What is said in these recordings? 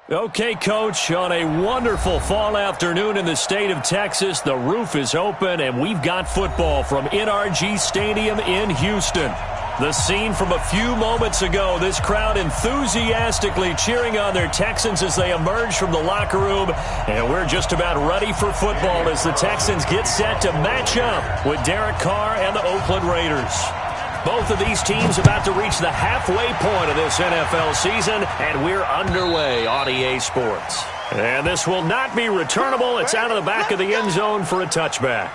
Okay, Coach, on a wonderful fall afternoon in the state of Texas, the roof is open, and we've got football from NRG Stadium in Houston. The scene from a few moments ago, this crowd enthusiastically cheering on their Texans as they emerge from the locker room, and we're just about ready for football as the Texans get set to match up with Derek Carr and the Oakland Raiders. Both of these teams about to reach the halfway point of this NFL season, and we're underway on EA Sports. And this will not be returnable. It's out of the back of the end zone for a touchback.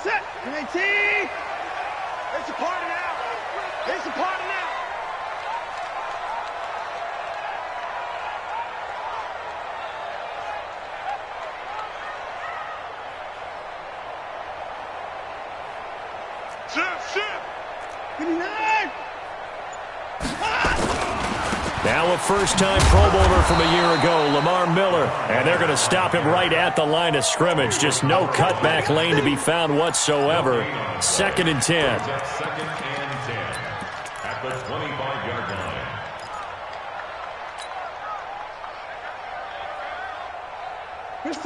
Set. NAT. It's a party now. It's a party now. Shift. 59. Now a first-time Pro Bowler from a year ago, Lamar Miller. And they're going to stop him right at the line of scrimmage. Just no cutback lane to be found whatsoever. 2nd and 10. Second and 10 at the 25-yard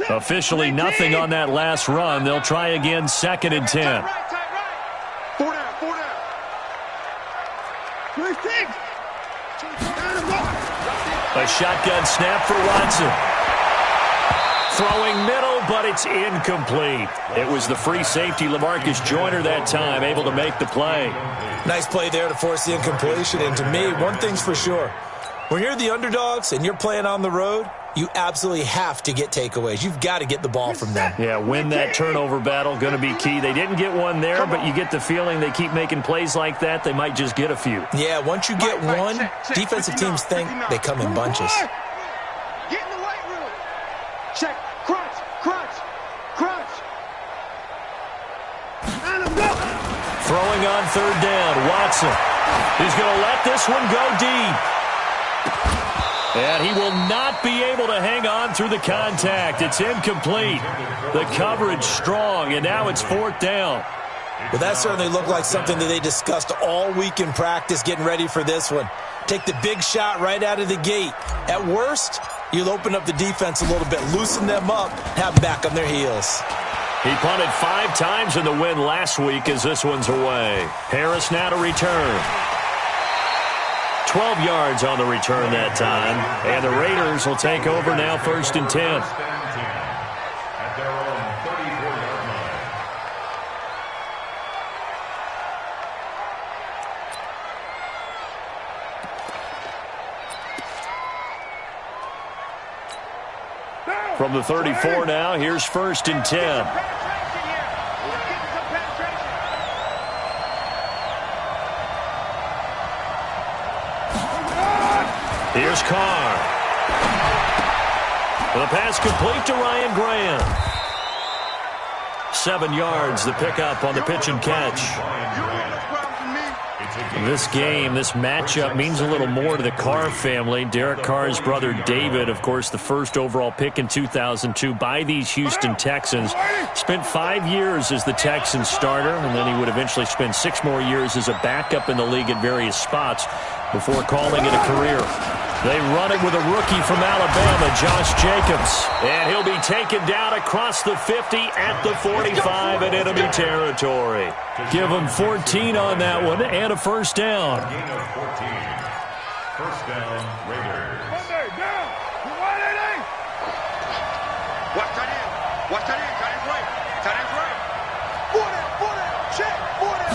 line. Officially nothing on that last run. They'll try again, 2nd and 10. Four down. 26. A shotgun snap for Watson. Throwing middle, but it's incomplete. It was the free safety, LaMarcus Joyner, that time, able to make the play. Nice play there to force the incompletion. And to me, one thing's for sure. When you're the underdogs and you're playing on the road, you absolutely have to get takeaways. You've got to get the ball from them. Yeah, win that turnover battle, going to be key. They didn't get one there, but you get the feeling they keep making plays like that, they might just get a few. Yeah, once you get one, defensive teams think they come in bunches. Get in the weight room. Check. Crunch. And a block. Throwing on 3rd down, Watson. He's going to let this one go deep. And he will not be able to hang on through the contact. It's incomplete. The coverage strong, and now it's 4th down. Well, that certainly looked like something that they discussed all week in practice getting ready for this one. Take the big shot right out of the gate. At worst, you'll open up the defense a little bit, loosen them up, have them back on their heels. He punted 5 times in the win last week as this one's away. Harris now to return. 12 yards on the return that time. And the Raiders will take over now, 1st and 10. At their own 34-yard line. From the 34 now, here's 1st and 10. Here's Carr. The pass complete to Ryan Graham. 7 yards, the pickup on the pitch and catch. This game, this matchup means a little more to the Carr family. Derek Carr's brother David, of course, the first overall pick in 2002 by these Houston Texans. Spent 5 years as the Texans starter, and then he would eventually spend 6 more years as a backup in the league at various spots before calling it a career. They run it with a rookie from Alabama, Josh Jacobs. And he'll be taken down across the 50 at the 45 in enemy territory. Give him 14 on that one and a 1st down. Gain of 14. 1st down, Raiders. Monday, down. Watch that in. Tight end's right. Four down. Check. 4 down.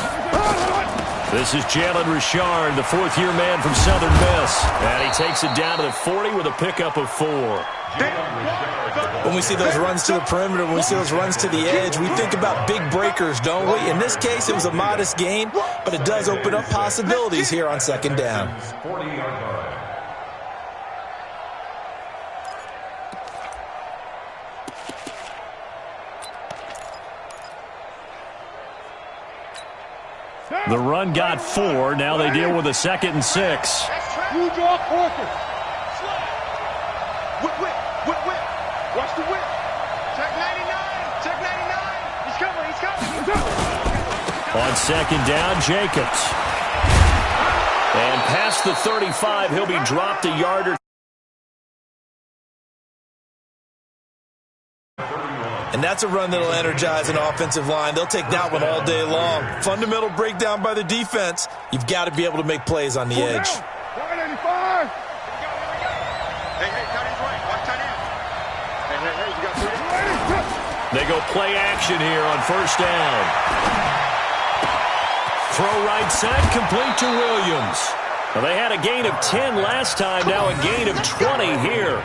This is Jalen Richard, the 4th-year man from Southern Miss. And he takes it down to the 40 with a pickup of 4. When we see those runs to the perimeter, when we see those runs to the edge, we think about big breakers, don't we? In this case, it was a modest gain, but it does open up possibilities here on 2nd down. 40-yard line. The run got 4. Now they deal with a 2nd and 6. You draw corker. Whip, whip, whip, whip. Watch the whip. Check 99. Check 99. He's coming. He's coming. He's coming. On second down, Jacobs. And past the 35, he'll be dropped a yard or two. And that's a run that'll energize an offensive line. They'll take that one all day long. Fundamental breakdown by the defense. You've got to be able to make plays on the edge. 185. Hey, tight end's right. Watch tight end. Hey, you got 3. They go play action here on first down. Throw right side, complete to Williams. Well, they had a gain of 10 last time, now a gain of 20 here.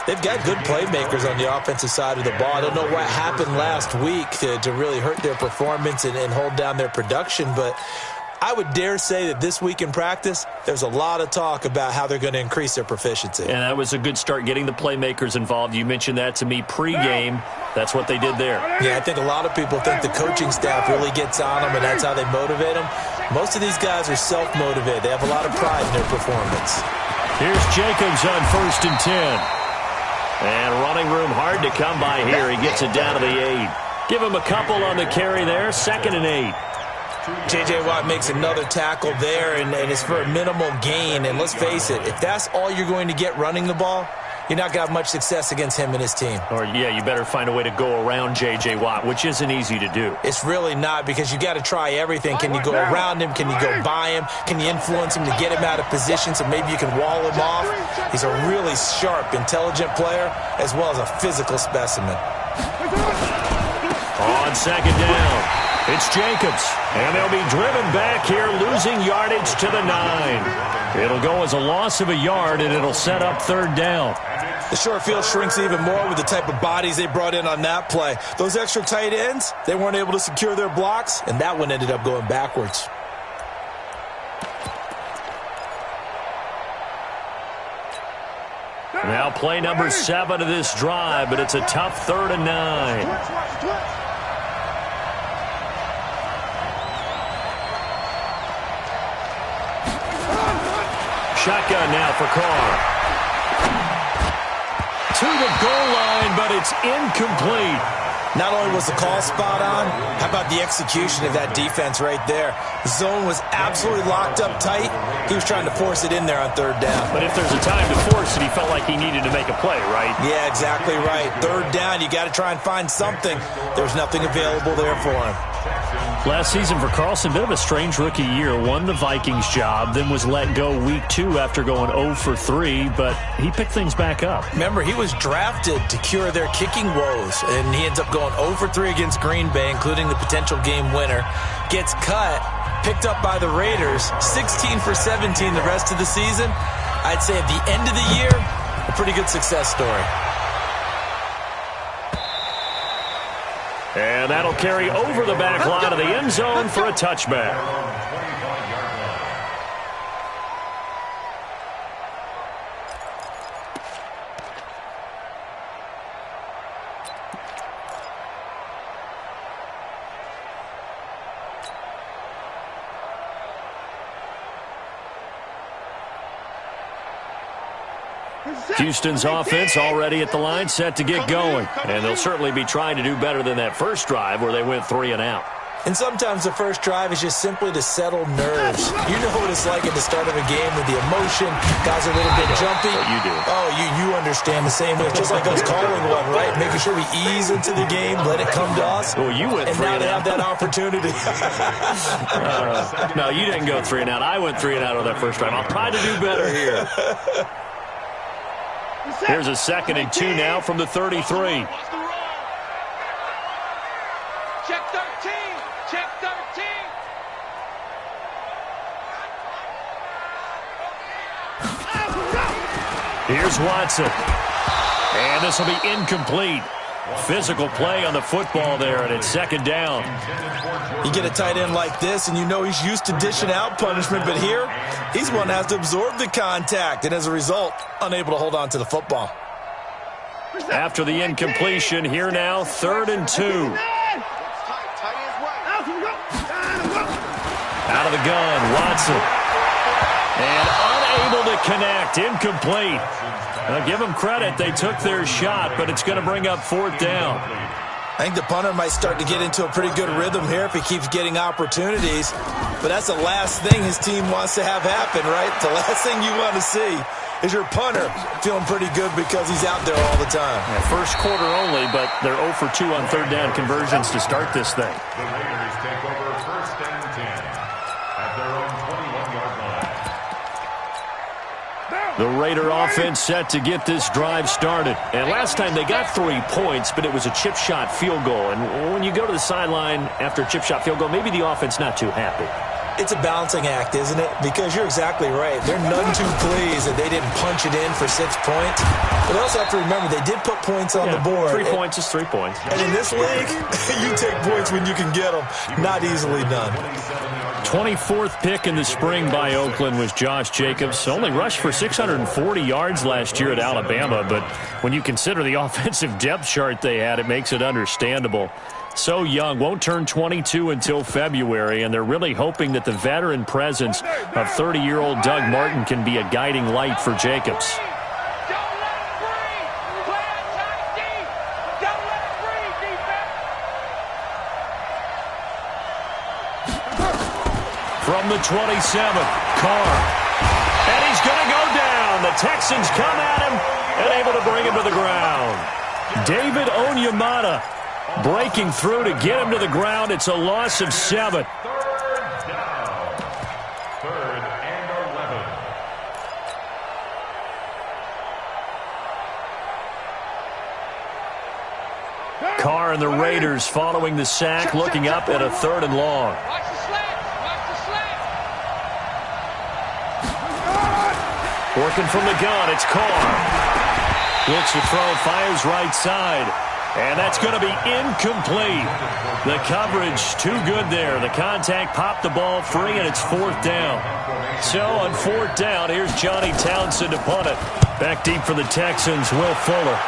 They've got good playmakers on the offensive side of the ball. I don't know what happened last week to really hurt their performance and hold down their production, but I would dare say that this week in practice, there's a lot of talk about how they're going to increase their proficiency. And that was a good start, getting the playmakers involved. You mentioned that to me pregame. That's what they did there. Yeah, I think a lot of people think the coaching staff really gets on them, and that's how they motivate them. Most of these guys are self-motivated. They have a lot of pride in their performance. Here's Jacobs on first and 10. And running room hard to come by here. He gets it down to the 8. Give him a couple on the carry there. 2nd and 8. J.J. Watt makes another tackle there, and it's for a minimal gain. And let's face it, if that's all you're going to get running the ball, you're not going to have much success against him and his team. Or, yeah, you better find a way to go around J.J. Watt, which isn't easy to do. It's really not, because you got to try everything. Can you go around him? Can you go by him? Can you influence him to get him out of position so maybe you can wall him off? He's a really sharp, intelligent player, as well as a physical specimen. On second down, it's Jacobs. And they'll be driven back here, losing yardage to the 9. It'll go as a loss of a yard, and it'll set up 3rd down. The short field shrinks even more with the type of bodies they brought in on that play. Those extra tight ends, they weren't able to secure their blocks, and that one ended up going backwards. Now play number 7 of this drive, but it's a tough 3rd and 9. Shotgun now for Carr. To the goal line, but it's incomplete. Not only was the call spot on, how about the execution of that defense right there? The zone was absolutely locked up tight. He was trying to force it in there on 3rd down. But if there's a time to force it, he felt like he needed to make a play, right? Yeah, exactly right. 3rd down, you got to try and find something. There's nothing available there for him. Last season for Carlson, bit of a strange rookie year. Won the Vikings job, then was let go week 2 after going 0 for 3, but he picked things back up. Remember, he was drafted to cure their kicking woes, and he ends up going 0 for 3 against Green Bay, including the potential game winner. Gets cut, picked up by the Raiders, 16 for 17 the rest of the season. I'd say at the end of the year, a pretty good success story. And that'll carry over the back line of the end zone for a touchback. Houston's offense already at the line, set to get going. And they'll certainly be trying to do better than that first drive where they went 3 and out. And sometimes the first drive is just simply to settle nerves. You know what it's like at the start of a game with the emotion. Guys are a little bit jumpy. But you do. Oh, you understand the same way. Just like us calling one, right? Making sure we ease into the game, let it come to us. Well, you went 3 and out. And now they have that opportunity. No, you didn't go 3 and out. I went 3 and out on that first drive. I'll try to do better here. Here's a 2nd and 2 now from the 33. Check 13. Check 13. Here's Watson. And this will be incomplete. Physical play on the football there, and it's 2nd down. You get a tight end like this, and you know he's used to dishing out punishment, but here, he's one that has to absorb the contact, and as a result, unable to hold on to the football. After the incompletion, here now, 3rd and 2. Out of the gun, Watson. And unable to connect. Incomplete. Now, give them credit. They took their shot, but it's going to bring up fourth down. I think the punter might start to get into a pretty good rhythm here if he keeps getting opportunities. But that's the last thing his team wants to have happen, right? The last thing you want to see is your punter feeling pretty good because he's out there all the time. Yeah, first quarter only, but they're 0 for 2 on third down conversions to start this thing. The Raiders take over first and 10 at their own 21-yard line. The Raider offense set to get this drive started. And last time they got 3 points, but it was a chip shot field goal. And when you go to the sideline after a chip shot field goal, maybe the offense not too happy. It's a balancing act, isn't it? Because you're exactly right. They're none too pleased that they didn't punch it in for 6 points. But also have to remember, they did put points on the board. 3 points is 3 points. And in this league, you take points when you can get them. Not easily done. 24th pick in the spring by Oakland was Josh Jacobs. Only rushed for 640 yards last year at Alabama. But when you consider the offensive depth chart they had, it makes it understandable. So young, won't turn 22 until February, and they're really hoping that the veteran presence of 30-year-old Doug Martin can be a guiding light for Jacobs. From the 27, Carr. And he's going to go down. The Texans come at him and able to bring him to the ground. David Onyemata breaking through to get him to the ground. It's a loss of 7. Third down. 3rd and 11. Carr and the Raiders following the sack, looking up at a 3rd and long. Watch the slant. Watch the slant. Working from the gun, it's Carr. Looks to throw, fires right side. And that's going to be incomplete. The coverage too good there. The contact popped the ball free, and it's 4th down. So on 4th down, here's Johnny Townsend to punt it. Back deep for the Texans, Will Fuller.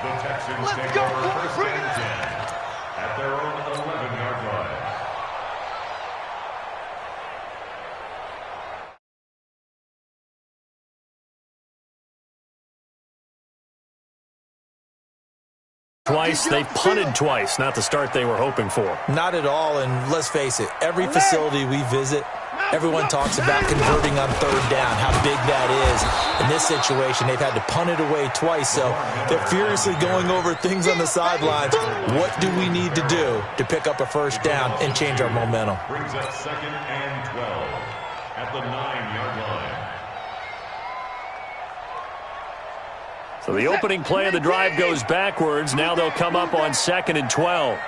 The Texans take over first and 10 at their own 11-yard line. Twice, they punted twice, not the start they were hoping for. Not at all, and let's face it, every facility we visit, everyone talks about converting on 3rd down, how big that is. In this situation, they've had to punt it away twice, so they're furiously going over things on the sidelines. What do we need to do to pick up a 1st down and change our momentum? Brings up 2nd and 12 at the 9-yard line. So the opening play of the drive goes backwards. Now they'll come up on 2nd and 12.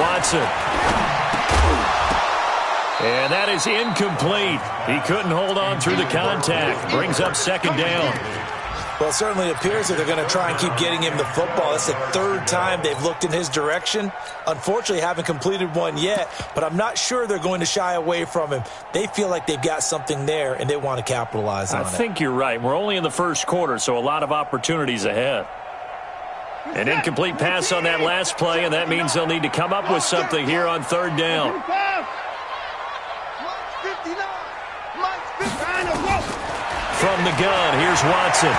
Watson. And that is incomplete. He couldn't hold on through the contact. Brings up 2nd down. Well, it certainly appears that they're going to try and keep getting him the football. It's the 3rd time they've looked in his direction. Unfortunately, haven't completed one yet, but I'm not sure they're going to shy away from him. They feel like they've got something there, and they want to capitalize on it. I think you're right. We're only in the first quarter, so a lot of opportunities ahead. An incomplete pass on that last play, and that means they'll need to come up with something here on 3rd down. From the gun, here's Watson.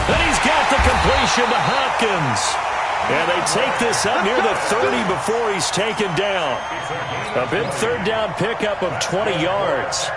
And he's got the completion to Hopkins. And they take this up near the 30 before he's taken down. A big 3rd down pickup of 20 yards.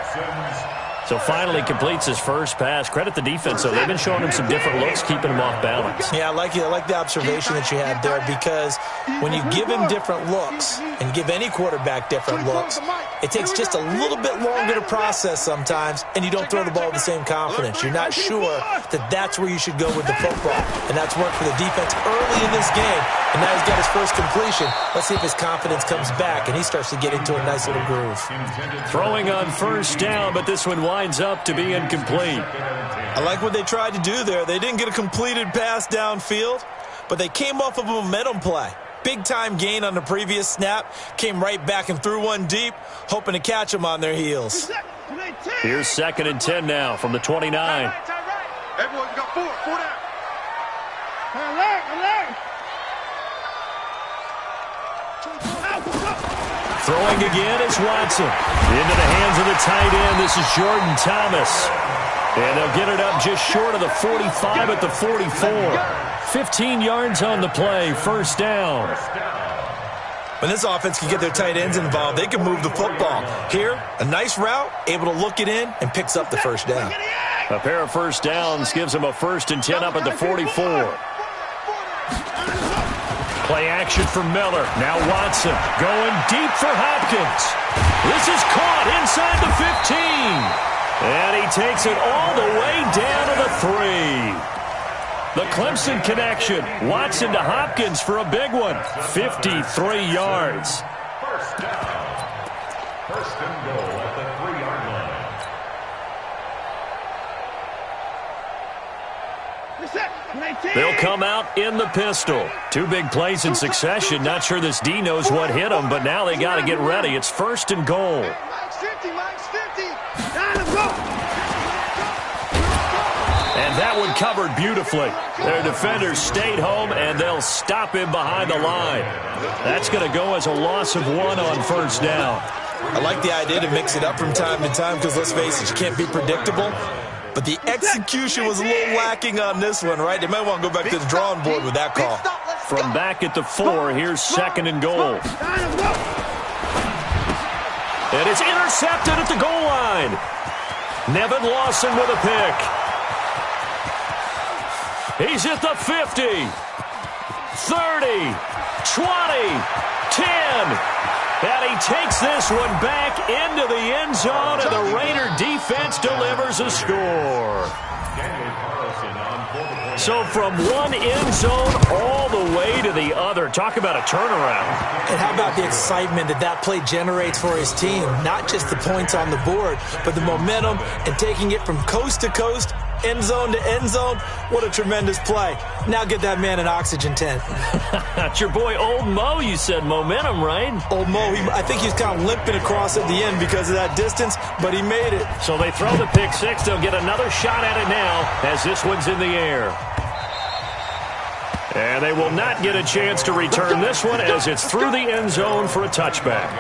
So finally completes his first pass. Credit the defense, though. They've been showing him some different looks, keeping him off balance. Yeah, I like the observation that you had there, because when you give him different looks and give any quarterback different looks, it takes just a little bit longer to process sometimes, and you don't throw the ball with the same confidence. You're not sure that that's where you should go with the football, and that's worked for the defense early in this game, and now he's got his first completion. Let's see if his confidence comes back, and he starts to get into a nice little groove. Throwing on 1st down, but this one winds up to be incomplete. I like what they tried to do there. They didn't get a completed pass downfield, but they came off of a momentum play. Big-time gain on the previous snap, came right back and threw one deep, hoping to catch them on their heels. Here's 2nd and 10 now from the 29. Everyone's got 4 down. Throwing again is Watson. Into the hands of the tight end. This is Jordan Thomas. And they'll get it up just short of the 45 at the 44. 15 yards on the play. First down. When this offense can get their tight ends involved, they can move the football. Here, a nice route, able to look it in, and picks up the first down. A pair of first downs gives them a 1st and 10 up at the 44. Play action for Miller. Now Watson going deep for Hopkins. This is caught inside the 15. And he takes it all the way down to the 3. The Clemson connection. Watson to Hopkins for a big one. 53 yards. First down. 1st and goal at the 3-yard line. They'll come out in the pistol. 2 big plays in succession. Not sure this D knows what hit them, but now they got to get ready. It's 1st and goal. And that one covered beautifully. Their defenders stayed home, and they'll stop him behind the line. That's going to go as a loss of 1 on 1st down. I like the idea to mix it up from time to time because, let's face it, you can't be predictable. But the execution was a little lacking on this one, right? They might want to go back to the drawing board with that call. From back at the 4, here's 2nd and goal. And it's intercepted at the goal line. Nevin Lawson with a pick. He's at the 50, 30, 20, 10. And he takes this one back into the end zone, and the Raider defense delivers a score. So from one end zone all the way to the other. Talk about a turnaround. And how about the excitement that play generates for his team? Not just the points on the board, but the momentum and taking it from coast to coast, end zone to end zone. What a tremendous play. Now get that man an oxygen tent. That's your boy Old Mo. You said momentum, right? Old Mo, I think he's kind of limping across at the end because of that distance, but he made it. So they throw the pick 6. They'll get another shot at it now as this one's in the air. And they will not get a chance to return this one as it's through the end zone for a touchback.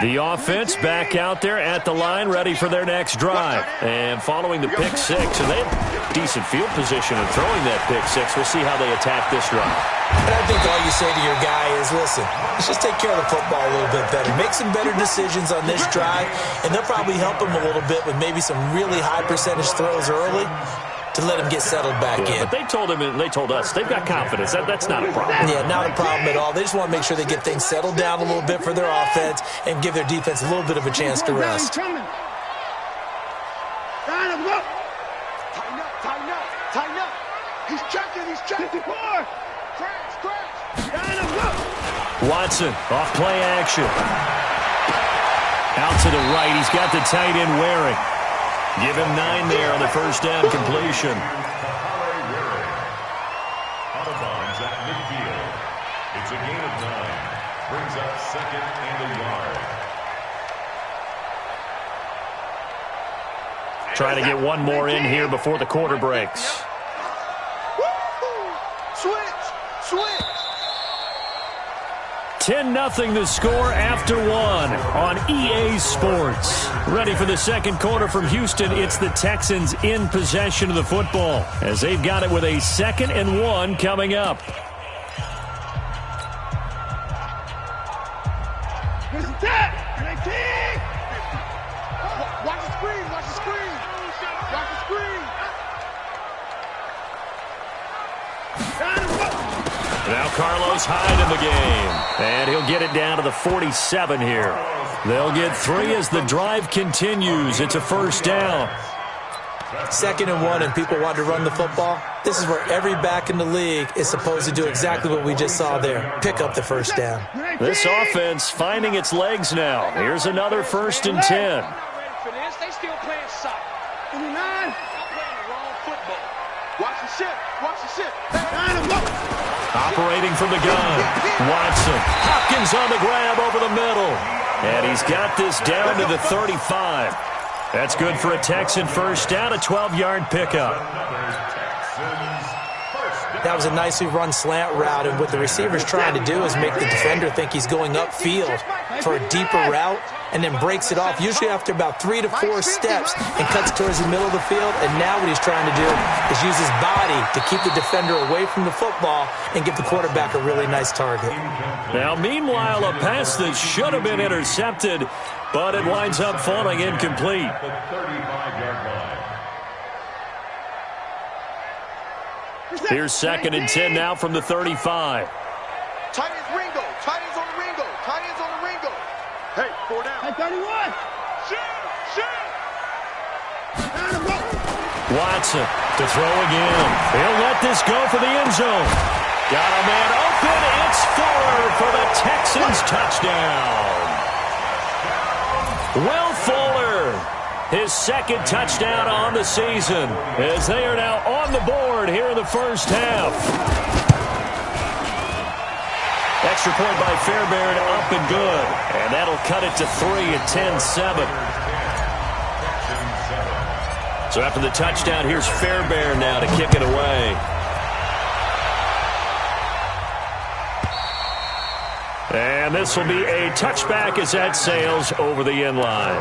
The offense back out there at the line, ready for their next drive. And following the pick 6, and they have decent field position in throwing that pick 6. We'll see how they attack this drive. And I think all you say to your guy is, listen, let's just take care of the football a little bit better. Make some better decisions on this drive, and they'll probably help him a little bit with maybe some really high percentage throws early to let him get settled back in. But they told him and they told us they've got confidence. That's not a problem. Yeah, not a problem at all. They just want to make sure they get things settled down a little bit for their offense and give their defense a little bit of a chance to rest. Tighten up. He's checking. Crash. Watson off play action. Out to the right. He's got the tight end Waring. Give him 9 there on the first down completion. Out of bounds at midfield. It's a gain of 9. Brings up 2nd and a yard. Trying to get one more in here before the quarter breaks. Switch. 10-0 the score after 1 on EA Sports. Ready for the second quarter from Houston. It's the Texans in possession of the football as they've got it with a 2nd and 1 coming up. Watch the screen. Now Carlos Hyde in the game. And he'll get it down to the 47 here. They'll get 3 as the drive continues. It's a first down. 2nd and 1 and people want to run the football. This is where every back in the league is supposed to do exactly what we just saw there. Pick up the first down. This offense finding its legs now. Here's another 1st and 10. They still playing soccer. 59. Not playing the wrong football. shit. Watch the shit. Operating from the gun. Watson. Hopkins on the grab over the middle. And he's got this down to the 35. That's good for a Texan first down, a 12-yard pickup. That was a nicely run slant route, and what the receiver's trying to do is make the defender think he's going upfield for a deeper route and then breaks it off, usually after about 3 to 4 steps, and cuts towards the middle of the field. And now what he's trying to do is use his body to keep the defender away from the football and give the quarterback a really nice target. Now, meanwhile, a pass that should have been intercepted, but it winds up falling incomplete. The 35-yard line. Here's 2nd and 10 now from the 35. Tight ends Ringo. Tight ends on the Ringo. Tight ends on the Ringo. Hey, 4 down. Hey, 31. Shoot. Watson to throw again. He'll let this go for the end zone. Got a man open. It's Fuller for the Texans touchdown. Will Fuller, his 2nd touchdown on the season, as they are now on the board here in the first half. Extra point by Fairbairn, up and good. And that'll cut it to 3 at 10-7. So after the touchdown, here's Fairbairn now to kick it away. And this will be a touchback as that sails over the end line.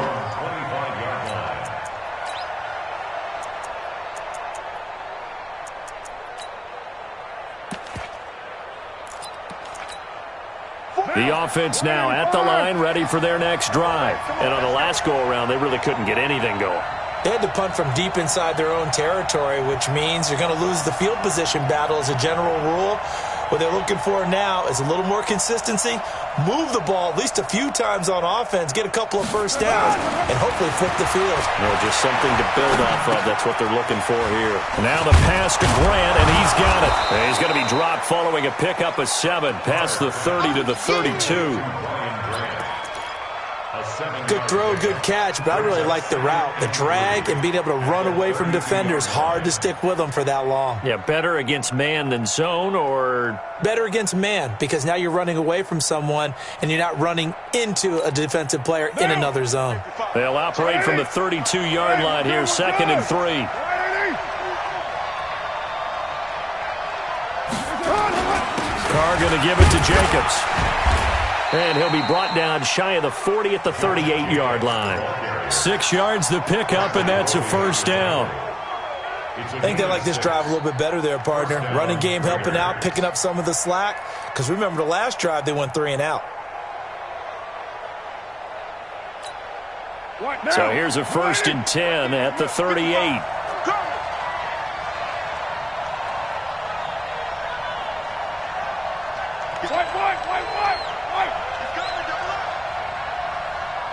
The offense now at the line, ready for their next drive. And on the last go-around, they really couldn't get anything going. They had to punt from deep inside their own territory, which means you're going to lose the field position battle as a general rule. What they're looking for now is a little more consistency, move the ball at least a few times on offense, get a couple of first downs, and hopefully flip the field. Just something to build off of. That's what they're looking for here. Now the pass to Grant, and he's got it. And he's going to be dropped following a pickup of 7, past the 30 to the 32. Good throw, good catch, but I really like the route. The drag and being able to run away from defenders, hard to stick with them for that long. Yeah, better against man than zone, or? Better against man, because now you're running away from someone and you're not running into a defensive player in another zone. They'll operate from the 32-yard line here, 2nd and 3. Carr going to give it to Jacobs. And he'll be brought down shy of the 40 at the 38-yard line. 6 yards the pickup, and that's a first down. I think they like this drive a little bit better there, partner. Running game helping out, picking up some of the slack. Because remember, the last drive, they went 3 and out. So here's a 1st and 10 at the 38.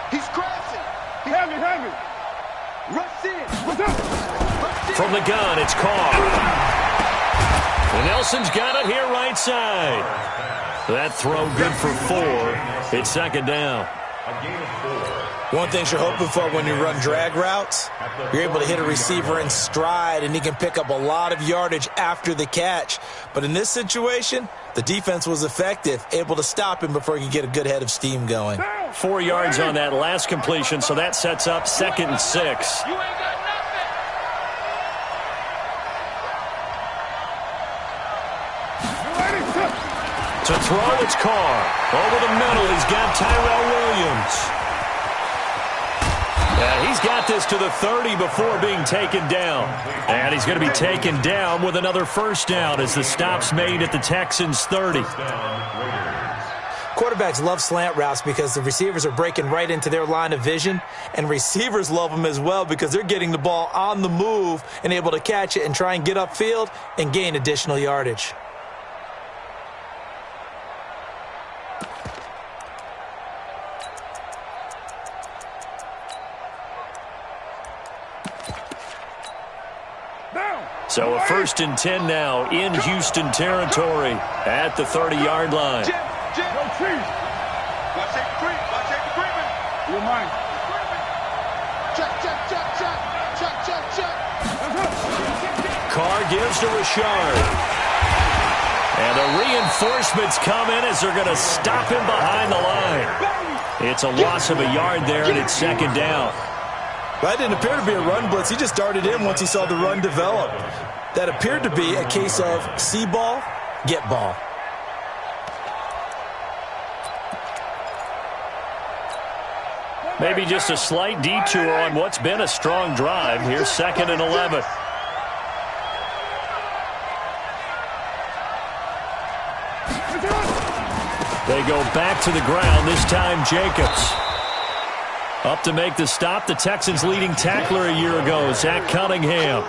He's crashing. Heavy. Rush in. From the gun, it's Carr. And Nelson's got it here right side. That throw good for 4. It's 2nd down. One thing you're hoping for when you run drag routes, you're able to hit a receiver in stride, and he can pick up a lot of yardage after the catch. But in this situation, the defense was effective, able to stop him before he could get a good head of steam going. 4 yards on that last completion, so that sets up 2nd and 6. To throw, it's Carr. Over the middle, he's got Tyrell Williams. Yeah, he's got this to the 30 before being taken down. And he's going to be taken down with another first down as the stop's made at the Texans' 30. Quarterbacks love slant routes because the receivers are breaking right into their line of vision, and receivers love them as well because they're getting the ball on the move and able to catch it and try and get upfield and gain additional yardage. So a 1st and 10 now in Houston territory at the 30-yard line. Watch the creeping. You're mine. Check. Carr gives to Richard. And the reinforcements come in as they're going to stop him behind the line. It's a loss of a yard there, and it's second down. That didn't appear to be a run blitz. He just darted in once he saw the run develop. That appeared to be a case of see ball, get ball. Maybe just a slight detour on what's been a strong drive. Here's 2nd and 11. They go back to the ground, this time Jacobs. Up to make the stop, the Texans' leading tackler a year ago, Zach Cunningham.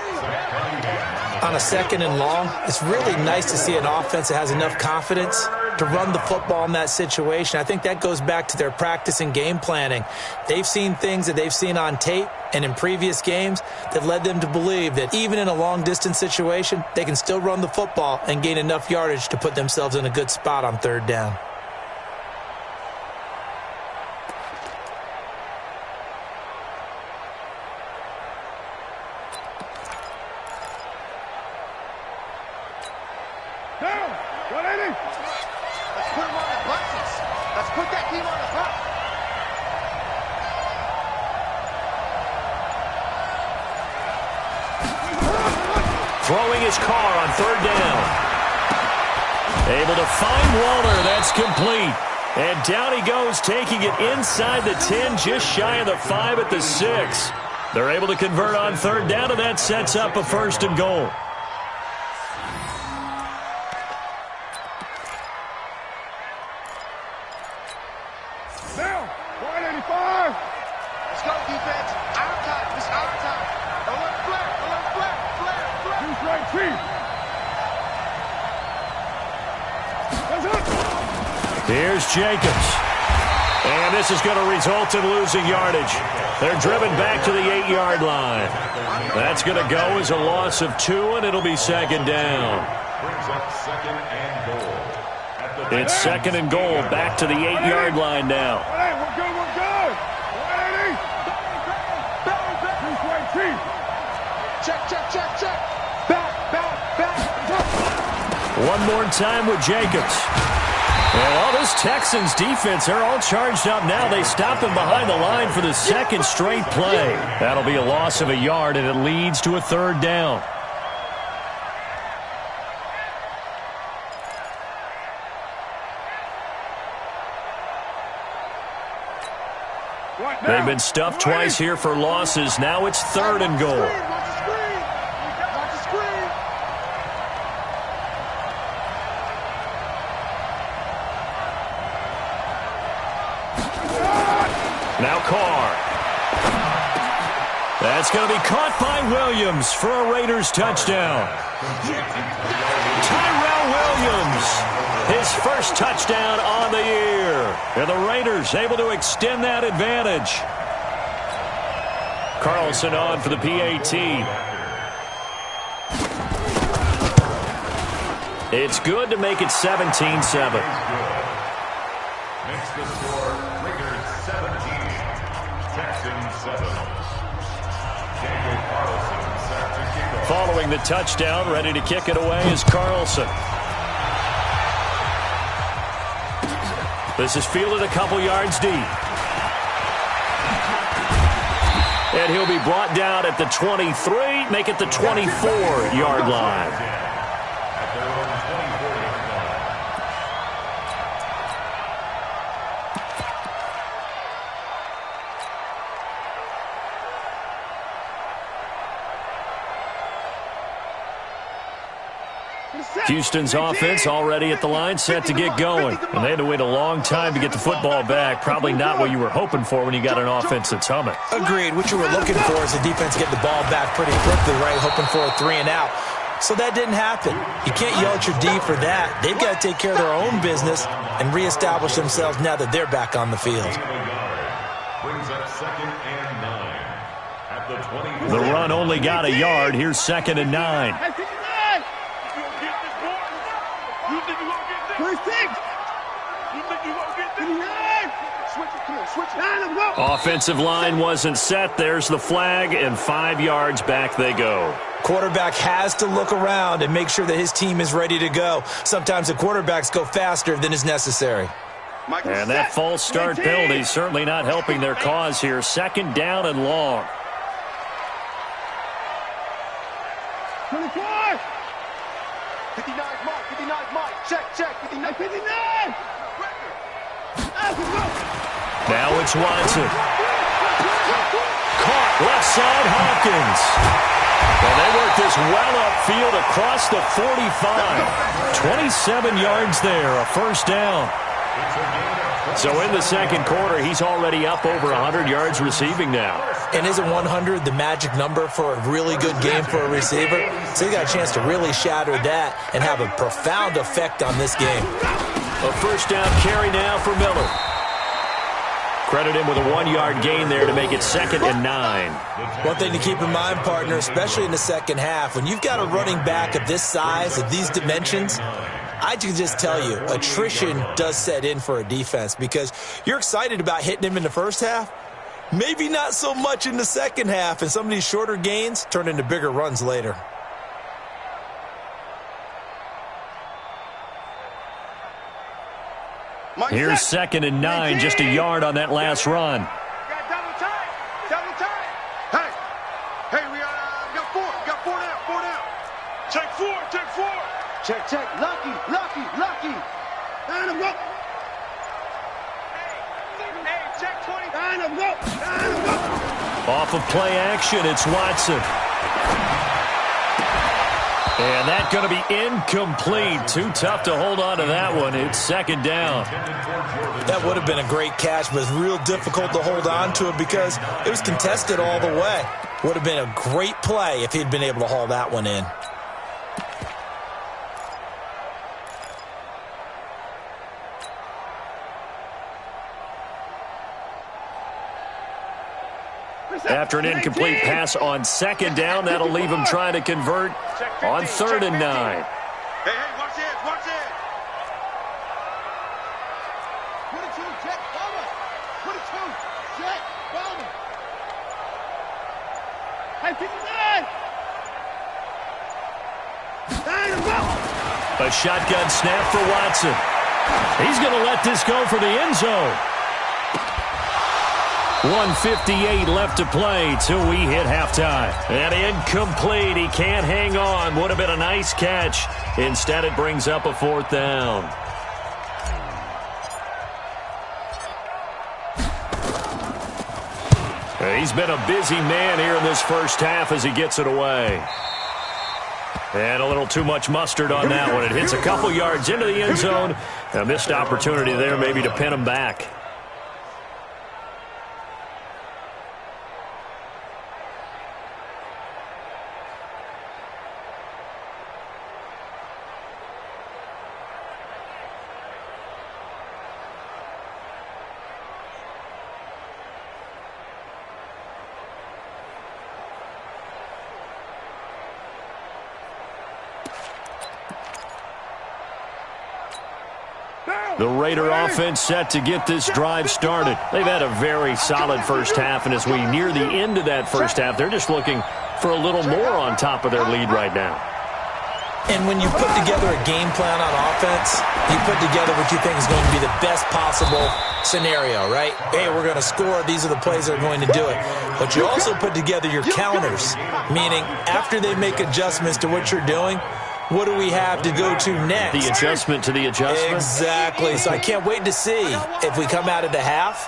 On a 2nd and long, it's really nice to see an offense that has enough confidence to run the football in that situation. I think that goes back to their practice and game planning. They've seen things that they've seen on tape and in previous games that led them to believe that even in a long-distance situation, they can still run the football and gain enough yardage to put themselves in a good spot on 3rd down. Throwing his car on 3rd down. Able to find Walter. That's complete. And down he goes, taking it inside the 10, just shy of the 5 at the 6. They're able to convert on 3rd down, and that sets up a 1st and goal. Now, 185. Let's go, defense. Our time. It's our time. Alert flare. Alert flare. Flare. Flare. Who's right, Chief? Here's Jacobs. And this is going to result in losing yardage. They're driven back to the 8-yard line. That's going to go as a loss of 2, and it'll be 2nd down. Brings up 2nd and goal. It's 2nd and goal, back to the 8-yard line now. Hey, we're good, we're good. 180. Check, check, check, check. Back, back, back. One more time with Jacobs. And all this Texans defense, they're all charged up now. They stop him behind the line for the 2nd straight play. That'll be a loss of a yard, and it leads to a 3rd down. They've been stuffed twice here for losses. Now it's 3rd and goal. Now Carr. That's going to be caught by Williams for a Raiders touchdown. Tyrell Williams, his first touchdown on the year. And the Raiders able to extend that advantage. Carlson on for the PAT. It's good to make it 17-7. Makes the score Raiders 17, Texans 7. Daniel Carlson set to kick off. Following the touchdown, ready to kick it away is Carlson. This is fielded a couple yards deep. And he'll be brought down at the 23, make it the 24-yard line. At their own 24-yard line. Houston's offense already at the line, set to get going. And they had to wait a long time to get the football back. Probably not what you were hoping for when you got an offense that's humming. Agreed. What you were looking for is the defense get the ball back pretty quickly, right? Hoping for a 3 and out. So that didn't happen. You can't yell at your D for that. They've got to take care of their own business and reestablish themselves now that they're back on the field. Brings up 2nd and 9 at the 20. The run only got a yard. Here's 2nd and 9. Switch. Offensive line wasn't set. There's the flag, and 5 yards back they go. Quarterback has to look around and make sure that his team is ready to go. Sometimes the quarterbacks go faster than is necessary. And that false start penalty certainly not helping their cause here. Second down and long. 24! 59 mark, 59 mark. Check, 59. 59! Now it's Watson. Caught left side Hopkins. And they work this well upfield across the 45. 27 yards there, a first down. So in the second quarter, he's already up over 100 yards receiving now. And isn't 100 the magic number for a really good game for a receiver? So he got a chance to really shatter that and have a profound effect on this game. A first down carry now for Miller. Credit him with a 1-yard gain there to make it 2nd and 9. One thing to keep in mind, partner, especially in the second half, when you've got a running back of this size, of these dimensions, I can just tell you, attrition does set in for a defense because you're excited about hitting him in the first half. Maybe not so much in the second half, and some of these shorter gains turn into bigger runs later. Here's 2nd and 9, just a yard on that last run. Double time. Hey, we got 4 down. Check 4. Check. Lucky. Line him up. Hey, check 20. Line him up. Off of play action, it's Watson. And that's going to be incomplete. Too tough to hold on to that one. It's 2nd down. That would have been a great catch, but it's real difficult to hold on to it because it was contested all the way. Would have been a great play if he'd been able to haul that one in. After an incomplete pass on 2nd down, that'll leave him trying to convert on 3rd and 9. Hey, watch this. 22, check, follow. 22, check, follow. Hey, 59. A shotgun snap for Watson. He's going to let this go for the end zone. 1:58 left to play till we hit halftime. And incomplete. He can't hang on. Would have been a nice catch. Instead, it brings up a 4th down. He's been a busy man here in this first half as he gets it away. And a little too much mustard on that one. It hits a couple yards into the end zone. A missed opportunity there maybe to pin him back. The Raider offense set to get this drive started. They've had a very solid first half, and as we near the end of that first half, they're just looking for a little more on top of their lead right now. And when you put together a game plan on offense, you put together what you think is going to be the best possible scenario, right? Hey, we're going to score. These are the plays that are going to do it. But you also put together your counters, meaning after they make adjustments to what you're doing, what do we have to go to next? The adjustment to the adjustment? Exactly. So I can't wait to see if we come out of the half,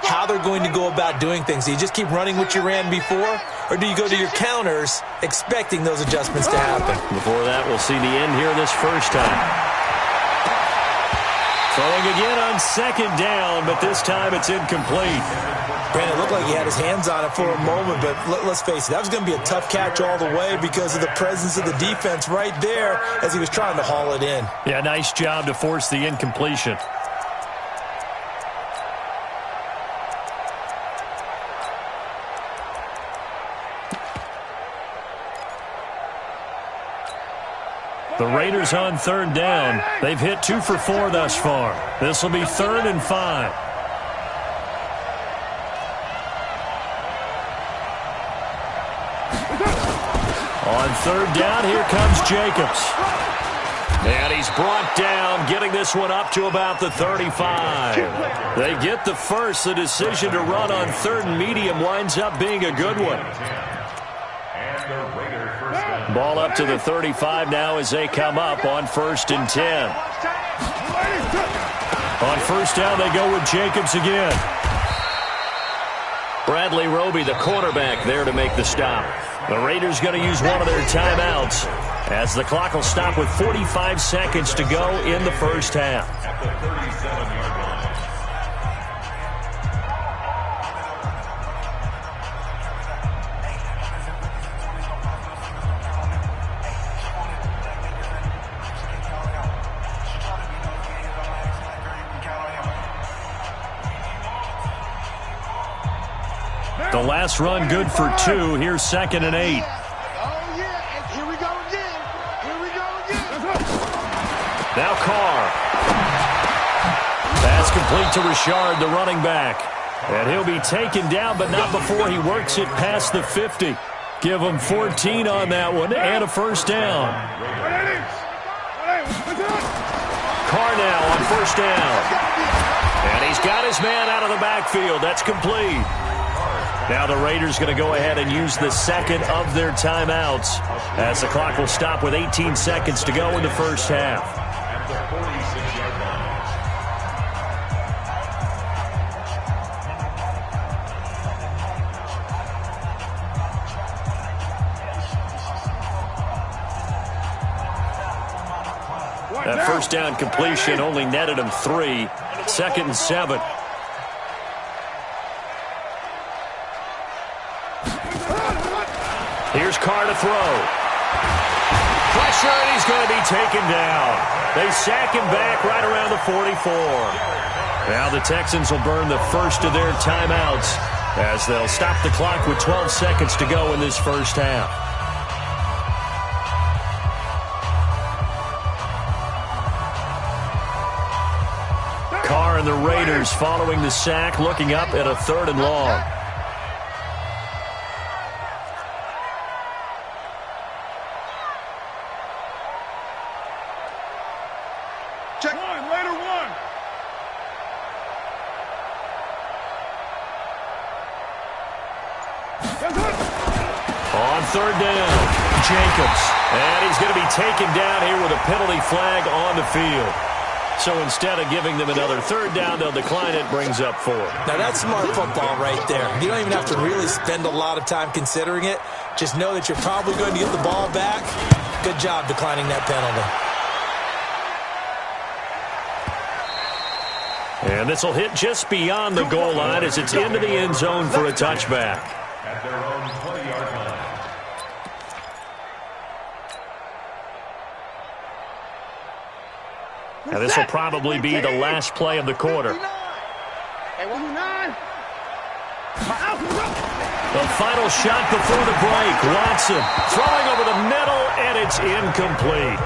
how they're going to go about doing things. Do you just keep running what you ran before, or do you go to your counters expecting those adjustments to happen? Before that, we'll see the end here this first time. Throwing again on 2nd down, but this time it's incomplete. Brandon, it looked like he had his hands on it for a moment, but let's face it, that was going to be a tough catch all the way because of the presence of the defense right there as he was trying to haul it in. Yeah, nice job to force the incompletion. The Raiders on 3rd down. They've hit 2 for 4 thus far. This will be 3rd and 5. On third down, here comes Jacobs. And he's brought down, getting this one up to about the 35. They get the first. The decision to run on third and medium winds up being a good one. Ball up to the 35 now as they come up on 1st and 10. On first down, they go with Jacobs again. Bradley Roby, the quarterback, there to make the stop. The Raiders going to use one of their timeouts as the clock will stop with 45 seconds to go in the first half. At the 37-yard line. The last run good for 2. Here's 2nd and 8. Oh, yeah. And here we go again. Here we go again. Now Carr. Pass complete to Richard, the running back. And he'll be taken down, but not before he works it past the 50. Give him 14 on that one and a first down. Carr now on first down. And he's got his man out of the backfield. That's complete. Now the Raiders going to go ahead and use the second of their timeouts as the clock will stop with 18 seconds to go in the first half. At the 46-yard line. That first down completion only netted him 3. 2nd and 7. Here's Carr to throw. Pressure, and he's going to be taken down. They sack him back right around the 44. Now the Texans will burn the first of their timeouts as they'll stop the clock with 12 seconds to go in this first half. Carr and the Raiders following the sack, looking up at a 3rd and long. Check one, later one. On 3rd down, Jacobs. And he's going to be taken down here with a penalty flag on the field. So instead of giving them another 3rd down, they'll decline it, brings up 4. Now that's smart football right there. You don't even have to really spend a lot of time considering it. Just know that you're probably going to get the ball back. Good job declining that penalty. And this will hit just beyond the goal line as it's into the end zone for a touchback. At their own 20-yard line. Now this will probably be the last play of the quarter. The final shot before the break. Watson throwing over the middle, and it's incomplete.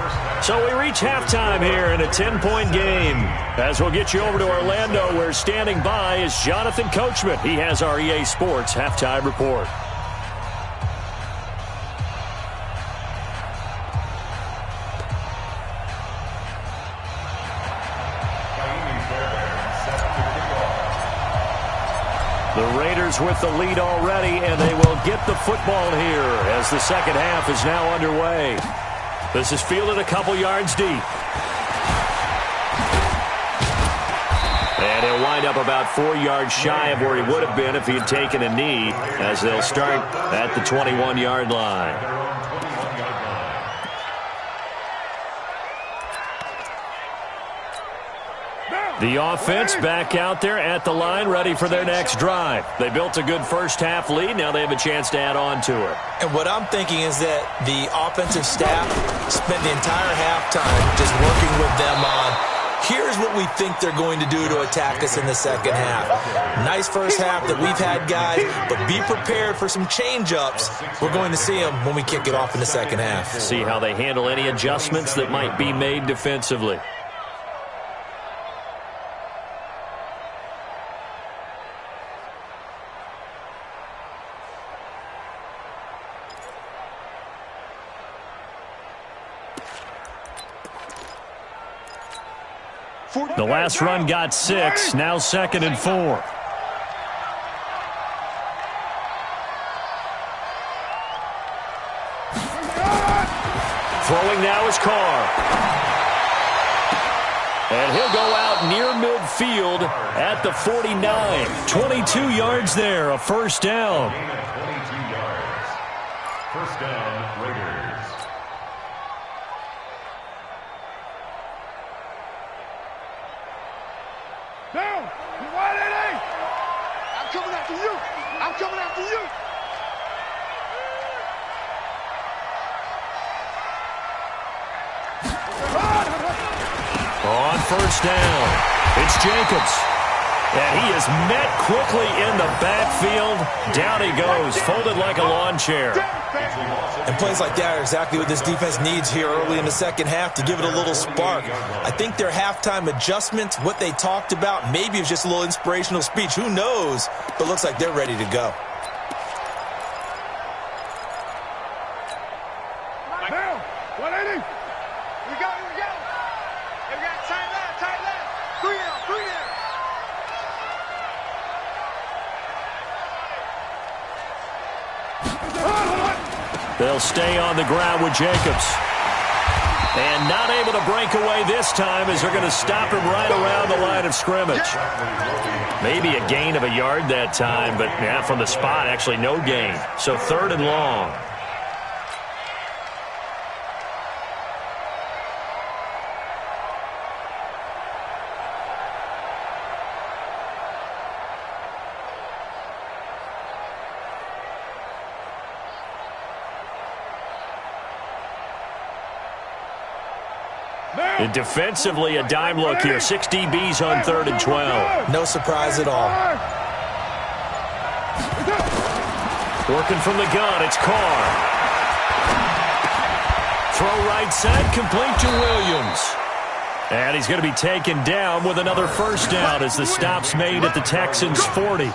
So we reach halftime here in a 10-point game. As we'll get you over to Orlando, where standing by is Jonathan Coachman. He has our EA Sports halftime report. The Raiders with the lead already, and they will get the football here as the second half is now underway. This is fielded a couple yards deep. And he'll wind up about 4 yards shy of where he would have been if he had taken a knee, as they'll start at the 21-yard line. The offense back out there at the line, ready for their next drive. They built a good first-half lead. Now they have a chance to add on to it. And what I'm thinking is that the offensive staff spent the entire halftime just working with them on, here's what we think they're going to do to attack us in the second half. Nice first half that we've had, guys, but be prepared for some change-ups. We're going to see them when we kick it off in the second half. See how they handle any adjustments that might be made defensively. The last run got 6, now 2nd and 4. Throwing now is Carr. And he'll go out near midfield at the 49. 22 yards there, a first down. 22 yards. First down, Raiders. Down. You wide 88. I'm coming after you. I'm coming after you. On first down, it's Jacobs. And he is met quickly in the backfield. Down he goes, folded like a lawn chair. And plays like that are exactly what this defense needs here early in the second half to give it a little spark. I think their halftime adjustments, what they talked about, maybe it was just a little inspirational speech. Who knows? But looks like they're ready to go. Down. 180. We go. We got tight left. 3 there. They'll stay on the ground with Jacobs. And not able to break away this time as they're going to stop him right around the line of scrimmage. Maybe a gain of a yard that time, but yeah, from the spot, actually no gain. So 3rd and long. And defensively, a dime look here. 6 DBs on 3rd and 12. No surprise at all. Working from the gun, it's Carr. Throw right side, complete to Williams. And he's going to be taken down with another first down as the stop's made at the Texans' 40.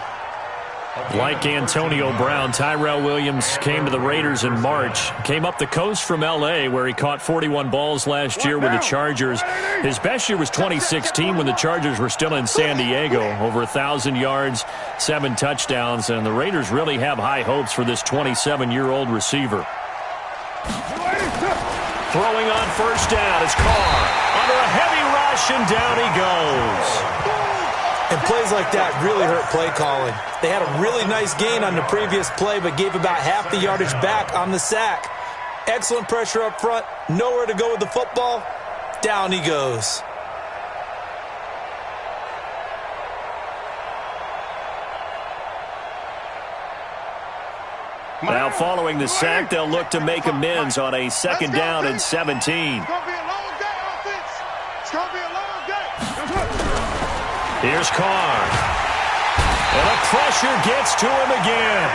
Like Antonio Brown, Tyrell Williams came to the Raiders in March. Came up the coast from L.A., where he caught 41 balls last year with the Chargers. His best year was 2016 when the Chargers were still in San Diego. Over 1,000 yards, 7 touchdowns, and the Raiders really have high hopes for this 27-year-old receiver. Throwing on first down is Carr. Under a heavy rush, and down he goes. And plays like that really hurt play calling. They had a really nice gain on the previous play, but gave about half the yardage back on the sack. Excellent pressure up front. Nowhere to go with the football. Down he goes. Now following the sack, they'll look to make amends on a 2nd down and 17. It's going to be a long day, offense. It's going to be a long day. Here's Carr. And the pressure gets to him again.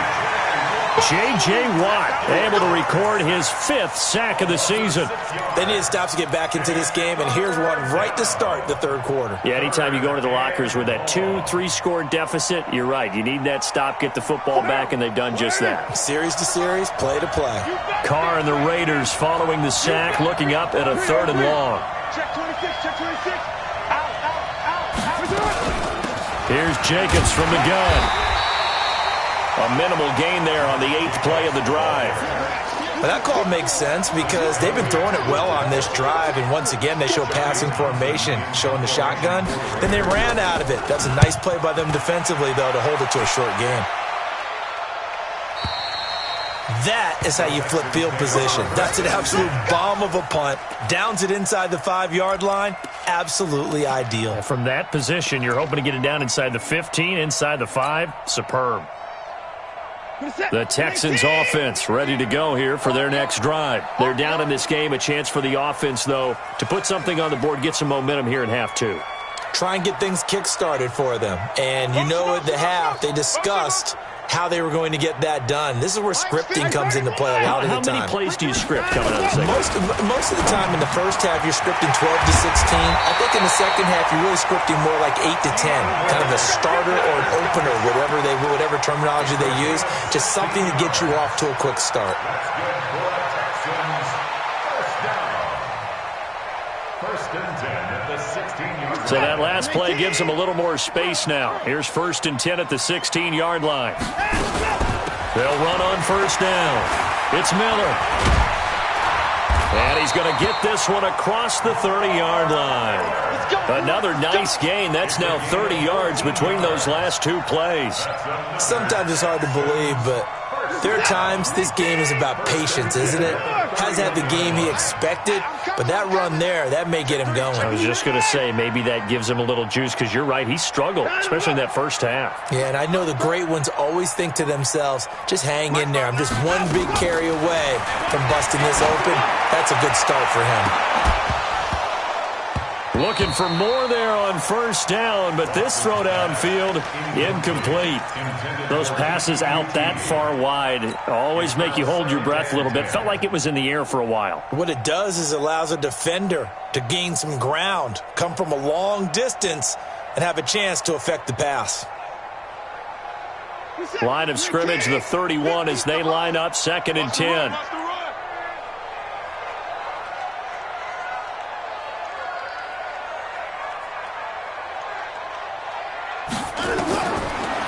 J.J. Watt able to record his 5th sack of the season. They need to stop to get back into this game, and here's one right to start the 3rd quarter. Yeah, anytime you go into the lockers with that 2-3 score deficit, you're right. You need that stop, get the football back, and they've done just that. Series to series, play to play. Carr and the Raiders following the sack, looking up at a 3rd and long. Check 26, check 26. Out. Here's Jacobs from the gun. A minimal gain there on the 8th play of the drive. But that call makes sense because they've been throwing it well on this drive, and once again they show passing formation, showing the shotgun. Then they ran out of it. That's a nice play by them defensively, though, to hold it to a short gain. That is how you flip field position. That's an absolute bomb of a punt. Downs it inside the 5-yard line. Absolutely ideal. From that position, you're hoping to get it down inside the 15, inside the 5. Superb. The Texans offense ready to go here for their next drive. They're down in this game. A chance for the offense, though, to put something on the board, get some momentum here in half 2. Try and get things kick-started for them. And you know at the half, they discussed how they were going to get that done. This is where scripting comes into play a lot of the time. How many plays do you script coming out of the second? Most of the time in the first half, you're scripting 12 to 16. I think in the second half, you're really scripting more like 8 to 10. Kind of a starter or an opener, whatever terminology they use. Just something to get you off to a quick start. First and 10 at the 16-yard line. So that last play gives them a little more space now. Here's first and 10 at the 16-yard line. They'll run on first down. It's Miller. And he's going to get this one across the 30-yard line. Another nice gain. That's now 30 yards between those last two plays. Sometimes it's hard to believe, but there are times this game is about patience, isn't it? Hasn't had the game he expected, but that run there, that may get him going. I was just going to say, maybe that gives him a little juice, because you're right, he struggled, especially in that first half. Yeah, and I know the great ones always think to themselves, just hang in there. I'm just one big carry away from busting this open. That's a good start for him. Looking for more there on first down, but this throw downfield, incomplete. Those passes out that far wide always make you hold your breath a little bit. Felt like it was in the air for a while. What it does is it allows a defender to gain some ground, come from a long distance, and have a chance to affect the pass. Line of scrimmage, the 31, as they line up, second and 10.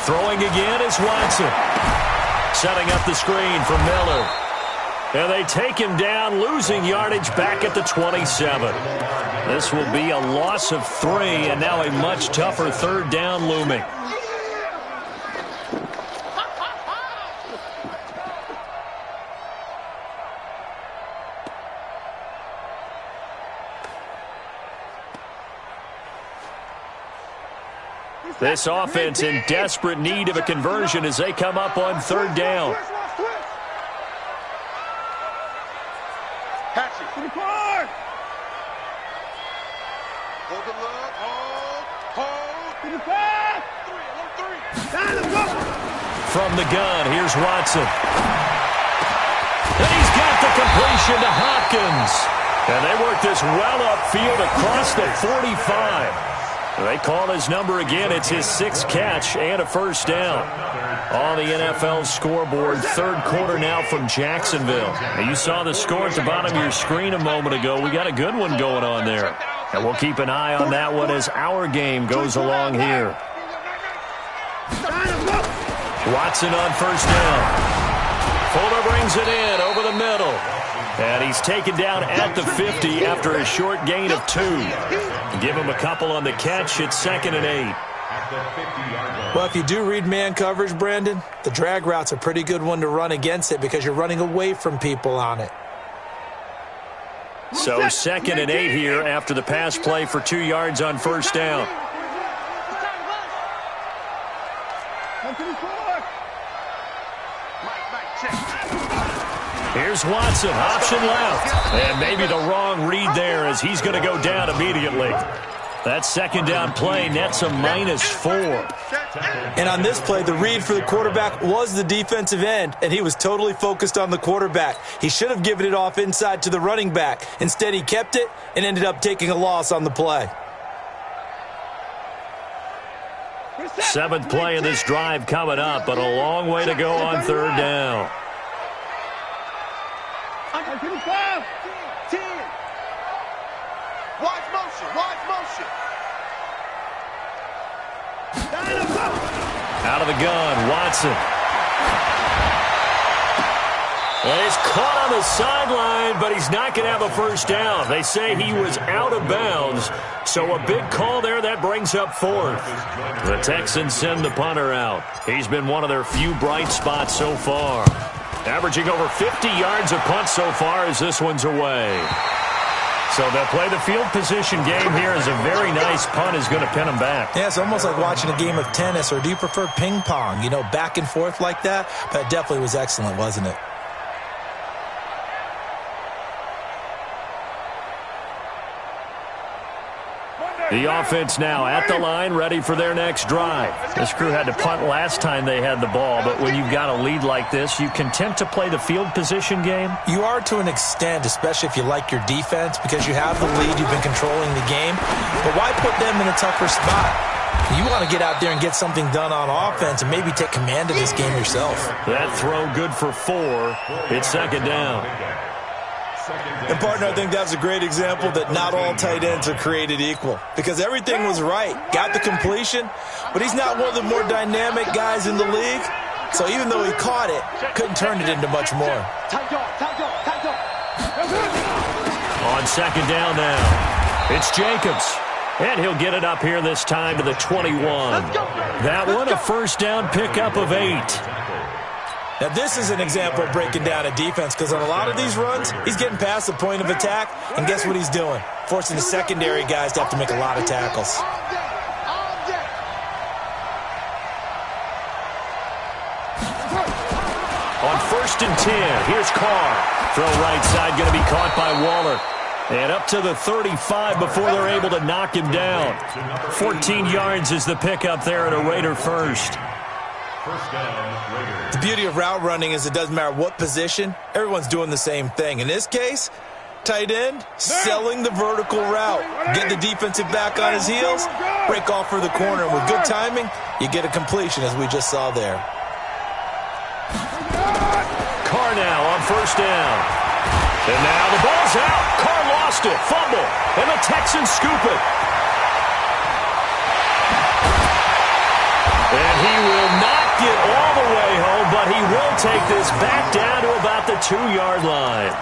Throwing again is Watson. Setting up the screen for Miller. And they take him down, losing yardage back at the 27. This will be a loss of 3, and now a much tougher third down looming. This offense in desperate need of a conversion as they come up on third down. From the gun, here's Watson. And he's got the completion to Hopkins. And they work this well upfield across the 45. They call his number again. It's his 6th catch and a first down. On the NFL scoreboard, third quarter now from Jacksonville. Now, you saw the score at the bottom of your screen a moment ago. We got a good one going on there. And we'll keep an eye on that one as our game goes along here. Watson on first down. Fuller brings it in over the middle. And he's taken down at the 50 after a short gain of 2. Give him a couple on the catch. It's second and 8. Well, if you do read man coverage, Brandon, the drag route's a pretty good one to run against it because you're running away from people on it. So second and 8 here after the pass play for 2 yards on first down. Here's Watson, option left. And maybe the wrong read there as he's going to go down immediately. That second down play nets a -4. And on this play, the read for the quarterback was the defensive end, and he was totally focused on the quarterback. He should have given it off inside to the running back. Instead, he kept it and ended up taking a loss on the play. 7th play of this drive coming up, but a long way to go on third down. 10. Watch motion. Out of the gun, Watson. And he's caught on the sideline, but he's not going to have a first down. They say he was out of bounds, so a big call there that brings up 4th. The Texans send the punter out. He's been one of their few bright spots so far. Averaging over 50 yards a punt so far as this one's away. So they'll play the field position game here as a very nice punt is going to pin them back. Yeah, it's almost like watching a game of tennis, or do you prefer ping pong? You know, back and forth like that? But it definitely was excellent, wasn't it? The offense now at the line, ready for their next drive. This crew had to punt last time they had the ball, but when you've got a lead like this, you content to play the field position game? You are to an extent, especially if you like your defense, because you have the lead, you've been controlling the game. But why put them in a tougher spot? You want to get out there and get something done on offense and maybe take command of this game yourself. That throw good for 4. It's second down. And, partner, I think that's a great example that not all tight ends are created equal because everything was right. Got the completion, but he's not one of the more dynamic guys in the league. So even though he caught it, couldn't turn it into much more. On second down now, it's Jacobs. And he'll get it up here this time to the 21. That one a first down pickup of 8. Now, this is an example of breaking down a defense because on a lot of these runs, he's getting past the point of attack, and guess what he's doing? Forcing the secondary guys to have to make a lot of tackles. On first and 10, here's Carr. Throw right side, going to be caught by Waller. And up to the 35 before they're able to knock him down. 14 yards is the pickup there at a Raider first. The beauty of route running is it doesn't matter what position, everyone's doing the same thing. In this case, tight end, selling the vertical route. Get the defensive back on his heels, break off for the corner. And with good timing, you get a completion as we just saw there. Carr now on first down. And now the ball's out. Carr lost it. Fumble. And the Texans scoop it. And he will not get all the way home, but he will take this back down to about the 2-yard line.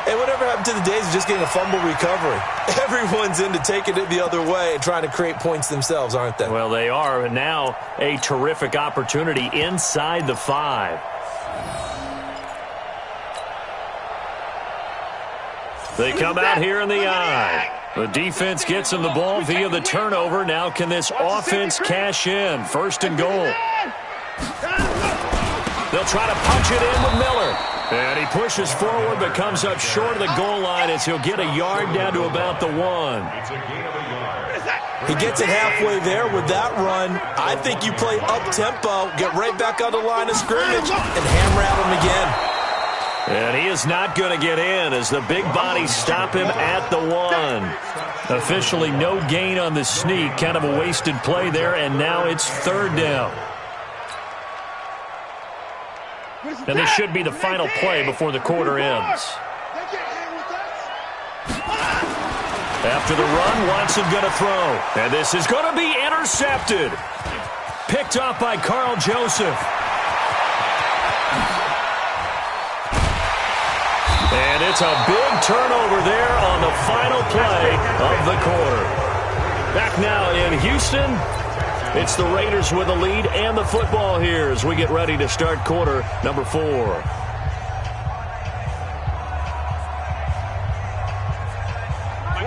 Hey, whatever happened to the days of just getting a fumble recovery? Everyone's into taking it the other way and trying to create points themselves, aren't they? Well, they are. And now a terrific opportunity inside the 5. They come out here in the eye. The defense gets him the ball via the turnover. Now can this offense cash in? First and goal. They'll try to punch it in with Miller. And he pushes forward but comes up short of the goal line as he'll get a yard down to about the 1. He gets it halfway there with that run. I think you play up-tempo, get right back on the line of scrimmage, and hammer at him again. And he is not going to get in as the big bodies stop him at the 1. Officially no gain on the sneak. Kind of a wasted play there, and now it's third down. And this should be the final play before the quarter ends. After the run, Watson going to throw. And this is going to be intercepted. Picked off by Carl Joseph. And it's a big turnover there on the final play of the quarter. Back now in Houston, it's the Raiders with the lead and the football here as we get ready to start quarter number 4.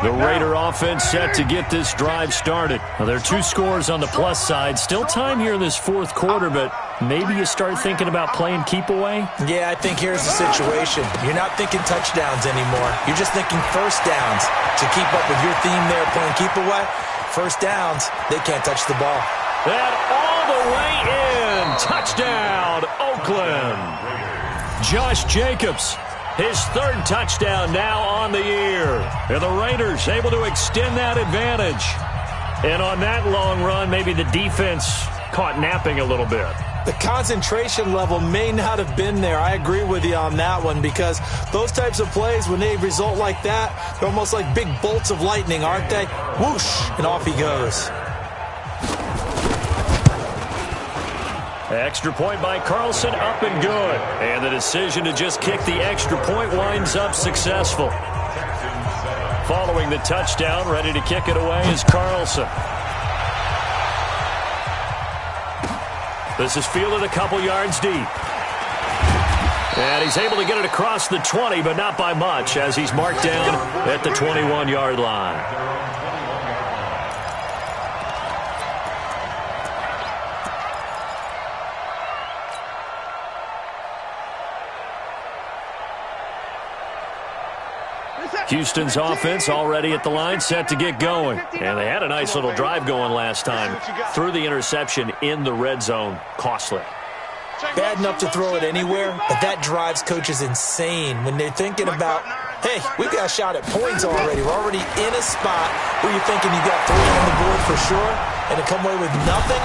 The Raider offense set to get this drive started. Now, there are 2 scores on the plus side. Still time here in this fourth quarter, but maybe you start thinking about playing keep away? Yeah, I think here's the situation. You're not thinking touchdowns anymore. You're just thinking first downs. To keep up with your theme there, playing keep away, first downs, they can't touch the ball. And all the way in. Touchdown, Oakland. Josh Jacobs. His 3rd touchdown now on the year. And the Raiders able to extend that advantage. And on that long run, maybe the defense caught napping a little bit. The concentration level may not have been there. I agree with you on that one because those types of plays, when they result like that, they're almost like big bolts of lightning, aren't they? Whoosh, and off he goes. Extra point by Carlson, up and good. And the decision to just kick the extra point winds up successful. Following the touchdown, ready to kick it away is Carlson. This is fielded a couple yards deep. And he's able to get it across the 20, but not by much, as he's marked down at the 21-yard line. Houston's offense already at the line, set to get going. And they had a nice little drive going last time. Threw the interception in the red zone. Costly. Bad enough to throw it anywhere, but that drives coaches insane when they're thinking about, hey, we've got a shot at points already. We're already in a spot where you're thinking you got 3 on the board for sure, and to come away with nothing,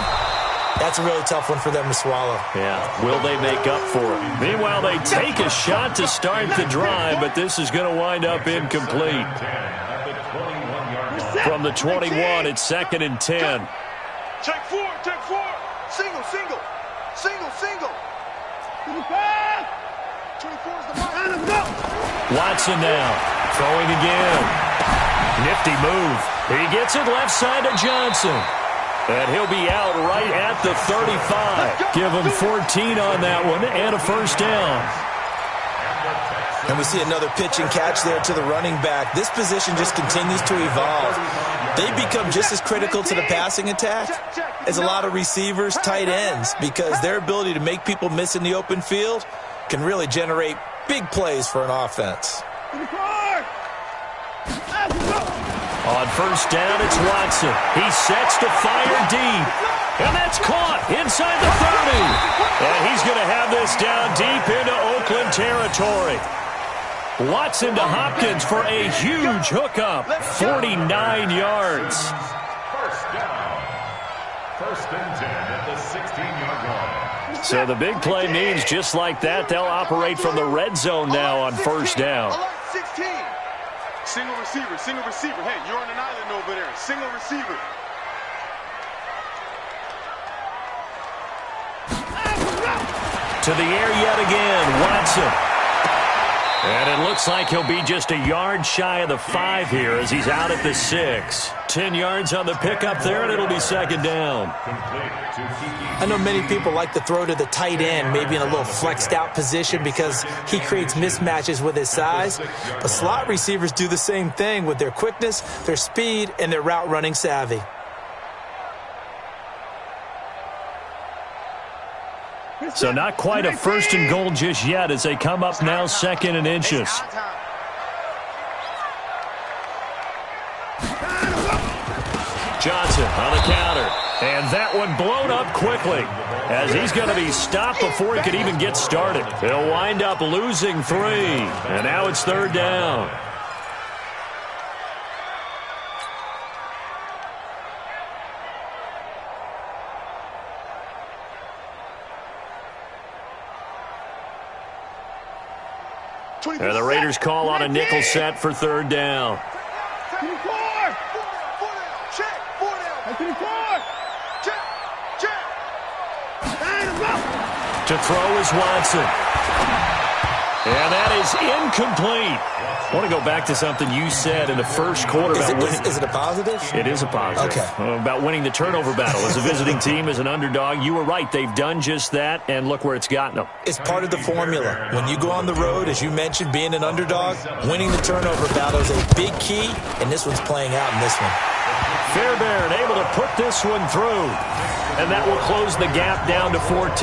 That's a really tough one for them to swallow. Yeah, will they make up for it? Meanwhile, they take a shot to start the drive, but this is going to wind up incomplete. From the 21, it's 2nd and 10. Check 4, check 4. Single, single. Single, single. 24 is the mark. Watson now, throwing again. Nifty move. He gets it left side to Johnson. And he'll be out right at the 35. Give him 14 on that one and a first down. And we see another pitch and catch there to the running back. This position just continues to evolve. They become just as critical to the passing attack as a lot of receivers, tight ends, because their ability to make people miss in the open field can really generate big plays for an offense. On first down, it's Watson. He sets to fire deep. And that's caught inside the 30. And he's going to have this down deep into Oakland territory. Watson to Hopkins for a huge hookup. 49 yards. First down. First and 10 at the 16-yard line. So the big play means just like that, they'll operate from the red zone now on first down. 16. Single receiver, single receiver. Hey, you're on an island over there. Single receiver. To the air yet again, Watson. And it looks like he'll be just a yard shy of the 5 here as he's out at the 6. 10 yards on the pickup there, and it'll be second down. I know many people like to throw to the tight end, maybe in a little flexed out position because he creates mismatches with his size. But slot receivers do the same thing with their quickness, their speed, and their route running savvy. So not quite a first and goal just yet as they come up now 2nd and inches. Johnson on the counter. And that one blown up quickly as he's going to be stopped before he could even get started. They'll wind up losing 3. And now it's 3rd down. And the Raiders call on a nickel set for 3rd down. To throw is Watson. And that is incomplete. I want to go back to something you said in the first quarter about winning. Is it a positive? It is a positive. Okay. About winning the turnover battle as a visiting team, as an underdog. You were right. They've done just that, and look where it's gotten them. It's part of the formula. When you go on the road, as you mentioned, being an underdog, winning the turnover battle is a big key, and this one's playing out in this one. Fairbairn able to put this one through. And that will close the gap down to 14.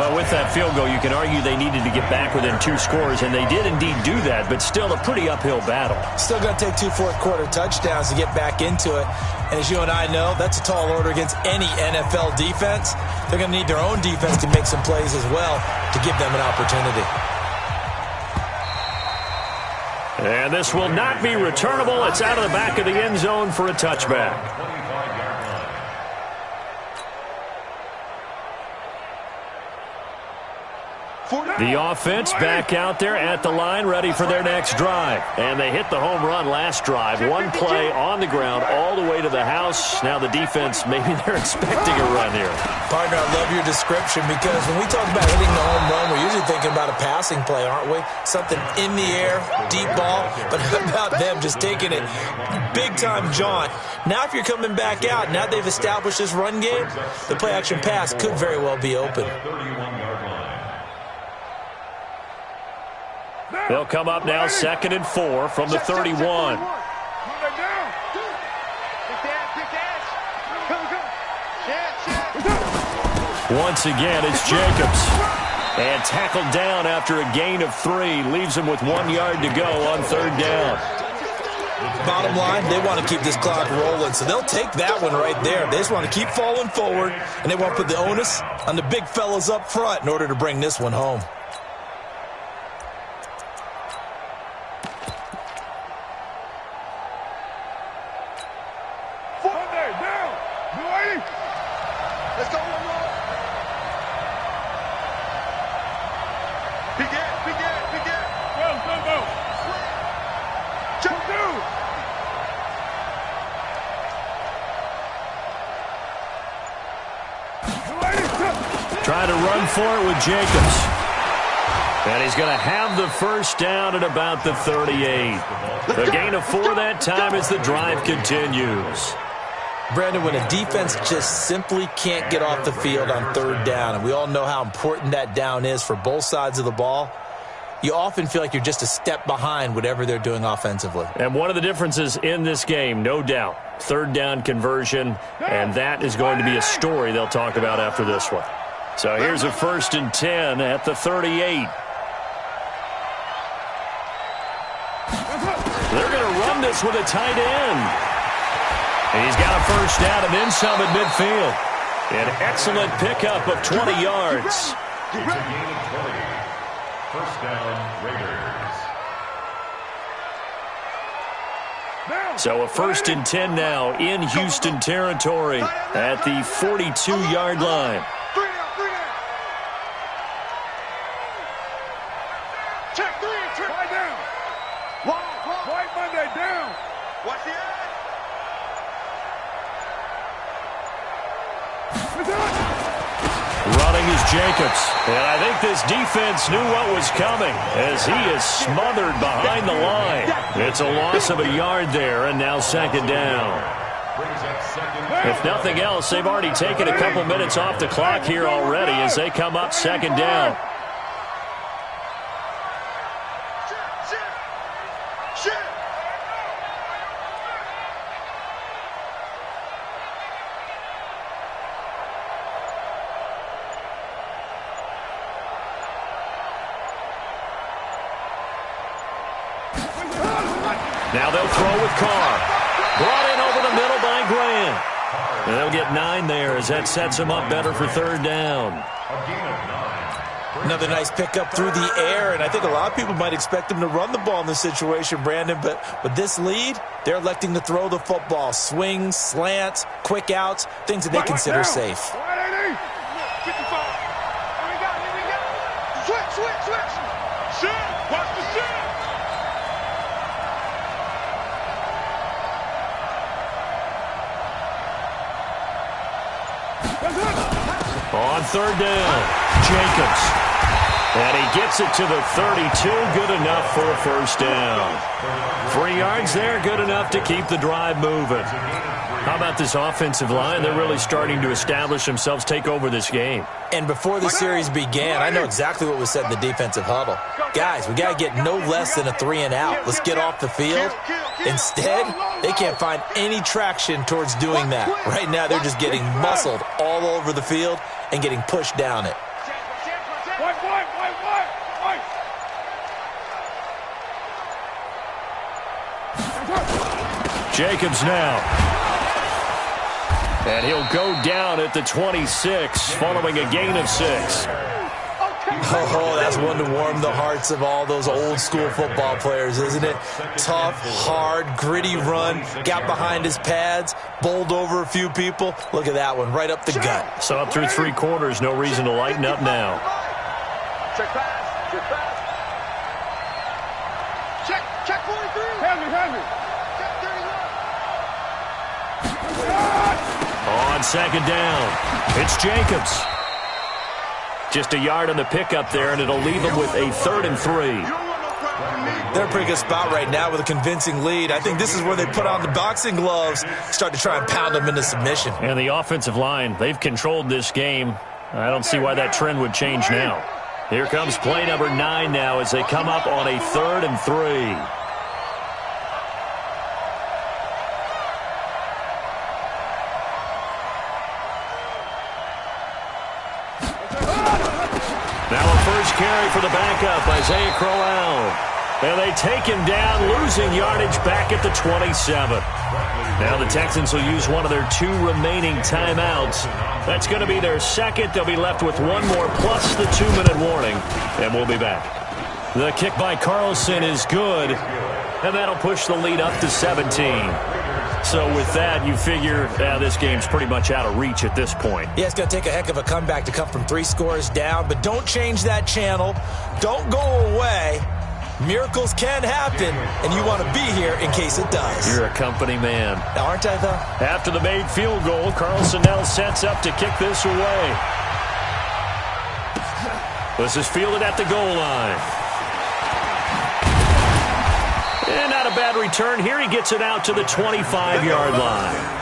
Well, with that field goal, you can argue they needed to get back within 2 scores, and they did indeed do that, but still a pretty uphill battle. Still going to take 2 fourth-quarter touchdowns to get back into it. And as you and I know, that's a tall order against any NFL defense. They're going to need their own defense to make some plays as well to give them an opportunity. And this will not be returnable. It's out of the back of the end zone for a touchback. The offense back out there at the line, ready for their next drive. And they hit the home run last drive. 1 play on the ground all the way to the house. Now the defense, maybe they're expecting a run here. Partner, I love your description because when we talk about hitting the home run, we're usually thinking about a passing play, aren't we? Something in the air, deep ball. But how about them just taking it big-time jaunt? Now if you're coming back out, now they've established this run game, the play-action pass could very well be open. They'll come up now 2nd and 4 from the 31. Once again, it's Jacobs. And tackled down after a gain of 3. Leaves him with 1 yard to go on 3rd down. Bottom line, they want to keep this clock rolling, so they'll take that one right there. They just want to keep falling forward, and they want to put the onus on the big fellas up front in order to bring this one home. Let's go. Trying to run for it with Jacobs. And he's going to have the first down at about the 38. The gain of 4 that time as the drive continues. Brandon, when a defense just simply can't get off the field on 3rd down, and we all know how important that down is for both sides of the ball, you often feel like you're just a step behind whatever they're doing offensively. And one of the differences in this game, no doubt, 3rd down conversion, and that is going to be a story they'll talk about after this one. So here's a 1st and 10 at the 38. They're going to run this with a tight end. And he's got a first down and then some at midfield. An excellent pickup of 20 yards. It's a gain of 20. First down, Raiders. So a 1st and 10 now in Houston territory at the 42-yard line. Check 3, check. Right down. White Monday down. Watch the edge. Running is Jacobs. And I think this defense knew what was coming as he is smothered behind the line. It's a loss of a yard there, and now 2nd down. If nothing else, they've already taken a couple minutes off the clock here already as they come up 2nd down. Now they'll throw with Carr. Brought in over the middle by Grant. And they'll get 9 there as that sets them up better for 3rd down. Another nice pickup through the air, and I think a lot of people might expect them to run the ball in this situation, Brandon, but with this lead, they're electing to throw the football. Swings, slants, quick outs, things that they consider safe. Switch. Watch the shit. On 3rd down, Jacobs. And he gets it to the 32, good enough for a first down. 3 yards there, good enough to keep the drive moving. How about this offensive line? They're really starting to establish themselves, take over this game. And before the series began, I know exactly what was said in the defensive huddle. Guys, we got to get no less than a 3 and out. Let's get off the field. Instead, they can't find any traction towards doing that. Right now, they're just getting muscled all over the field and getting pushed down it. Jacobs now. And he'll go down at the 26 following a gain of 6. Oh, that's one to warm the hearts of all those old school football players, isn't it? Tough, hard, gritty run, got behind his pads, bowled over a few people. Look at that one, right up the gut. So up through 3 quarters, no reason to lighten up now. Check pass. Check 43. Have me. On 2nd down, it's Jacobs. Just a yard on the pickup there, and it'll leave them with a 3rd and 3. They're in a pretty good spot right now with a convincing lead. I think this is where they put on the boxing gloves, start to try and pound them into submission. And the offensive line, they've controlled this game. I don't see why that trend would change now. Here comes play number 9 now as they come up on a 3rd and 3. Now a first carry for the backup, Isaiah Crowell. And they take him down, losing yardage back at the 27. Now the Texans will use one of their 2 remaining timeouts. That's going to be their 2nd. They'll be left with 1 more plus the 2-minute warning. And we'll be back. The kick by Carlson is good. And that'll push the lead up to 17. So with that, you figure this game's pretty much out of reach at this point. Yeah, it's going to take a heck of a comeback to come from 3 scores down, but don't change that channel. Don't go away. Miracles can happen, and you want to be here in case it does. You're a company man. Aren't I, though? After the made field goal, Carlson now sets up to kick this away. This is fielded at the goal line. And not a bad return here. He gets it out to the 25-yard line.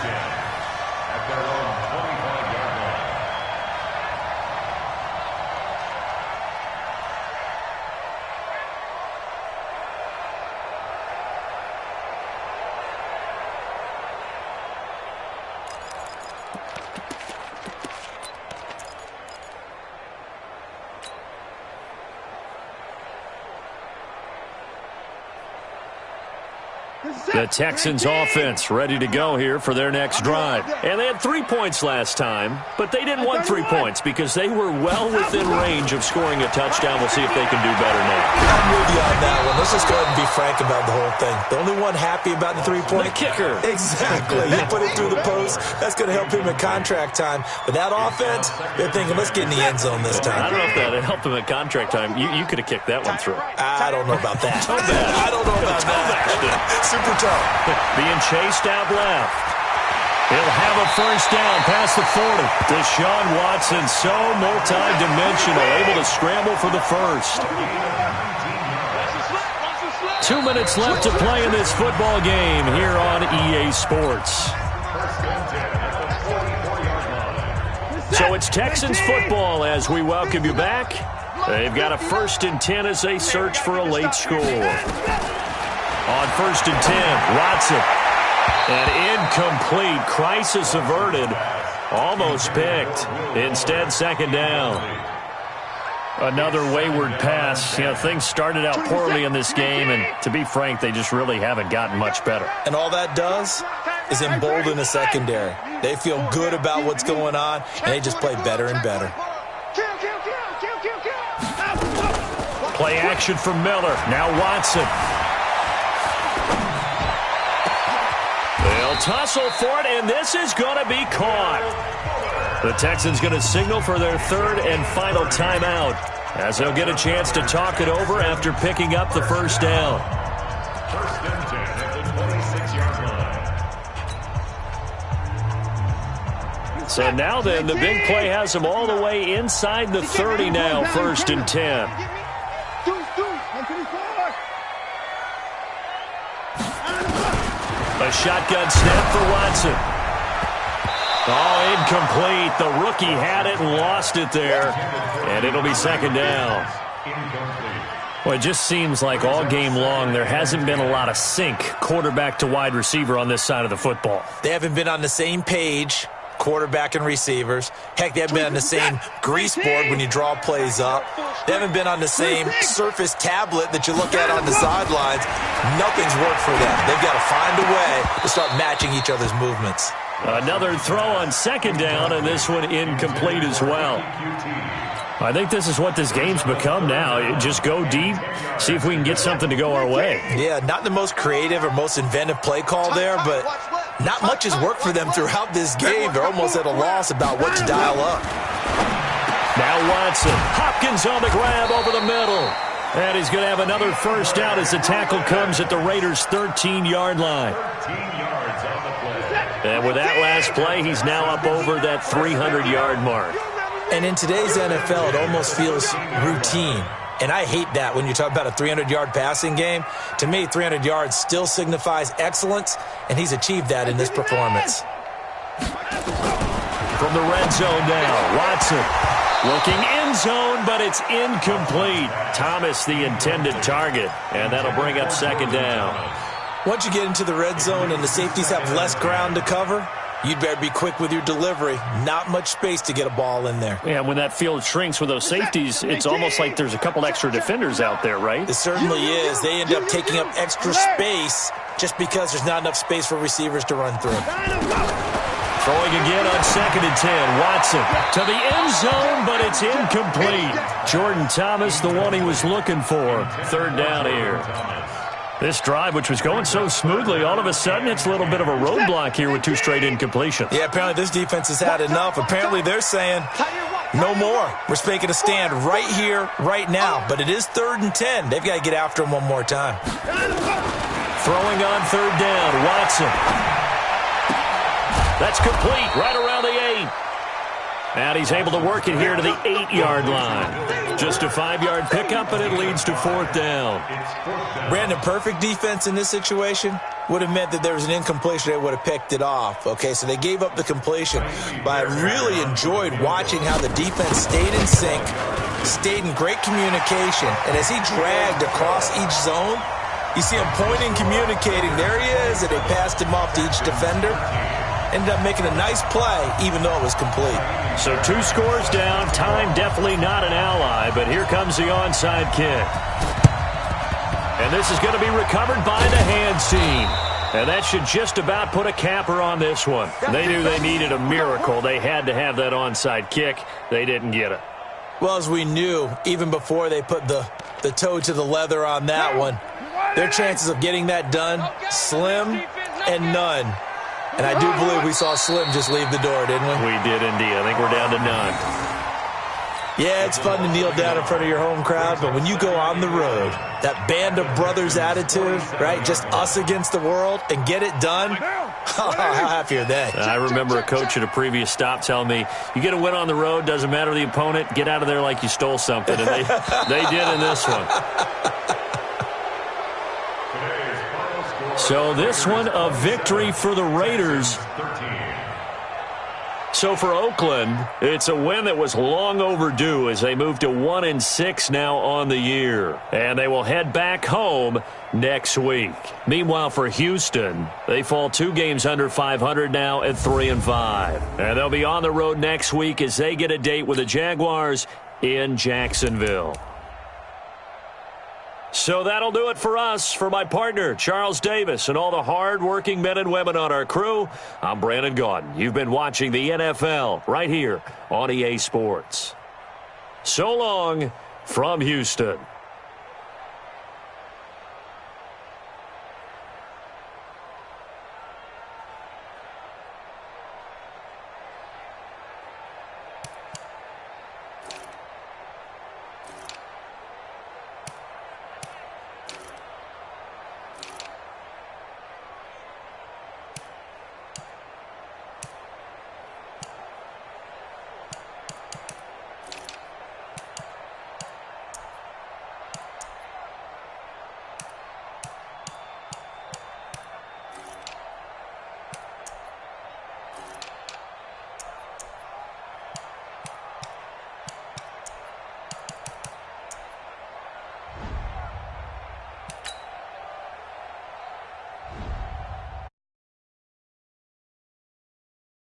The Texans offense ready to go here for their next drive. And they had 3 points last time, but they didn't want 3 points because they were well within range of scoring a touchdown. We'll see if they can do better now. I'm with you on that one. Let's just go ahead and be frank about the whole thing. The only one happy about the 3-point? The kicker. Exactly. You put it through the post. That's going to help him at contract time. But that offense, they're thinking, let's get in the end zone this time. I don't know if that helped him at contract time. You could have kicked that one through. I don't know about that. I don't know about that. Super tough. Being chased out left. He'll have a first down past the 40. Deshaun Watson, so multi-dimensional, able to scramble for the first. 2 minutes left to play in this football game here on EA Sports. So it's Texans football as we welcome you back. They've got a 1st and 10 as they search for a late score. On 1st and 10, Watson. An incomplete, crisis averted, almost picked. Instead, 2nd down. Another wayward pass. You know, things started out poorly in this game, and to be frank, they just really haven't gotten much better. And all that does is embolden the secondary. They feel good about what's going on, and they just play better and better. Play action for Miller. Now Watson. They'll tussle for it, and this is going to be caught. The Texans going to signal for their 3rd and final timeout as they'll get a chance to talk it over after picking up the first down. 1st and 10 at the 26-yard line. So now then, the big play has them all the way inside the 30 now, 1st and 10. A shotgun snap for Watson. Oh, incomplete. The rookie had it and lost it there. And it'll be 2nd down. Well, it just seems like all game long there hasn't been a lot of sync quarterback to wide receiver on this side of the football. They haven't been on the same page, quarterback and receivers. Heck, they haven't been on the same grease board when you draw plays up. They haven't been on the same surface tablet that you look at on the sidelines. Nothing's worked for them. They've got to find a way to start matching each other's movements. Another throw on 2nd down, and this one incomplete as well. I think this is what this game's become now. Just go deep, see if we can get something to go our way. Yeah, not the most creative or most inventive play call there, but not much has worked for them throughout this game. They're almost at a loss about what to dial up. Now Watson. Hopkins on the grab over the middle. And he's going to have another first down as the tackle comes at the Raiders' 13-yard line. 13 yards on the play. And with that last play, he's now up over that 300-yard mark. And in today's NFL, it almost feels routine. And I hate that when you talk about a 300-yard passing game. To me, 300 yards still signifies excellence, and he's achieved that in this performance. From the red zone now, Watson looking end zone, but it's incomplete. Thomas the intended target, and that'll bring up 2nd down. Once you get into the red zone and the safeties have less ground to cover, you'd better be quick with your delivery. Not much space to get a ball in there. Yeah, when that field shrinks with those safeties, it's almost like there's a couple extra defenders out there, right? It certainly is. They end up taking up extra space just because there's not enough space for receivers to run through. Throwing again on 2nd and 10. Watson to the end zone, but it's incomplete. Jordan Thomas, the one he was looking for. 3rd down here. This drive, which was going so smoothly, all of a sudden it's a little bit of a roadblock here with 2 straight incompletions. Yeah, apparently this defense has had enough. Apparently they're saying, no more. We're making a stand right here, right now. But it is 3rd and 10. They've got to get after him one more time. Throwing on 3rd down, Watson. That's complete, right around the 8. And he's able to work it here to the 8-yard line. Just a 5-yard pickup, and it leads to 4th down. Brandon, perfect defense in this situation would have meant that there was an incompletion. They would have picked it off. Okay, so they gave up the completion. But I really enjoyed watching how the defense stayed in sync, stayed in great communication. And as he dragged across each zone, you see him pointing, communicating. There he is, and they passed him off to each defender. Ended up making a nice play, even though it was complete. So 2 scores down. Time definitely not an ally, but here comes the onside kick. And this is going to be recovered by the hands team. And that should just about put a capper on this one. They knew they needed a miracle. They had to have that onside kick. They didn't get it. Well, as we knew, even before they put the toe to the leather on that one, their chances of getting that done, slim and none. And I do believe we saw Slim just leave the door, didn't we? We did indeed. I think we're down to none. Yeah, it's fun to kneel down in front of your home crowd, but when you go on the road, that band of brothers attitude, right, just us against the world, and get it done, how happy are they? I remember a coach at a previous stop telling me, you get a win on the road, doesn't matter the opponent, get out of there like you stole something, and they did in this one. So this one, a victory for the Raiders. So for Oakland, it's a win that was long overdue as they move to 1-6 now on the year. And they will head back home next week. Meanwhile, for Houston, they fall 2 games under 500 now at 3-5. And they'll be on the road next week as they get a date with the Jaguars in Jacksonville. So that'll do it for us. For my partner, Charles Davis, and all the hard-working men and women on our crew, I'm Brandon Gaudin. You've been watching the NFL right here on EA Sports. So long from Houston.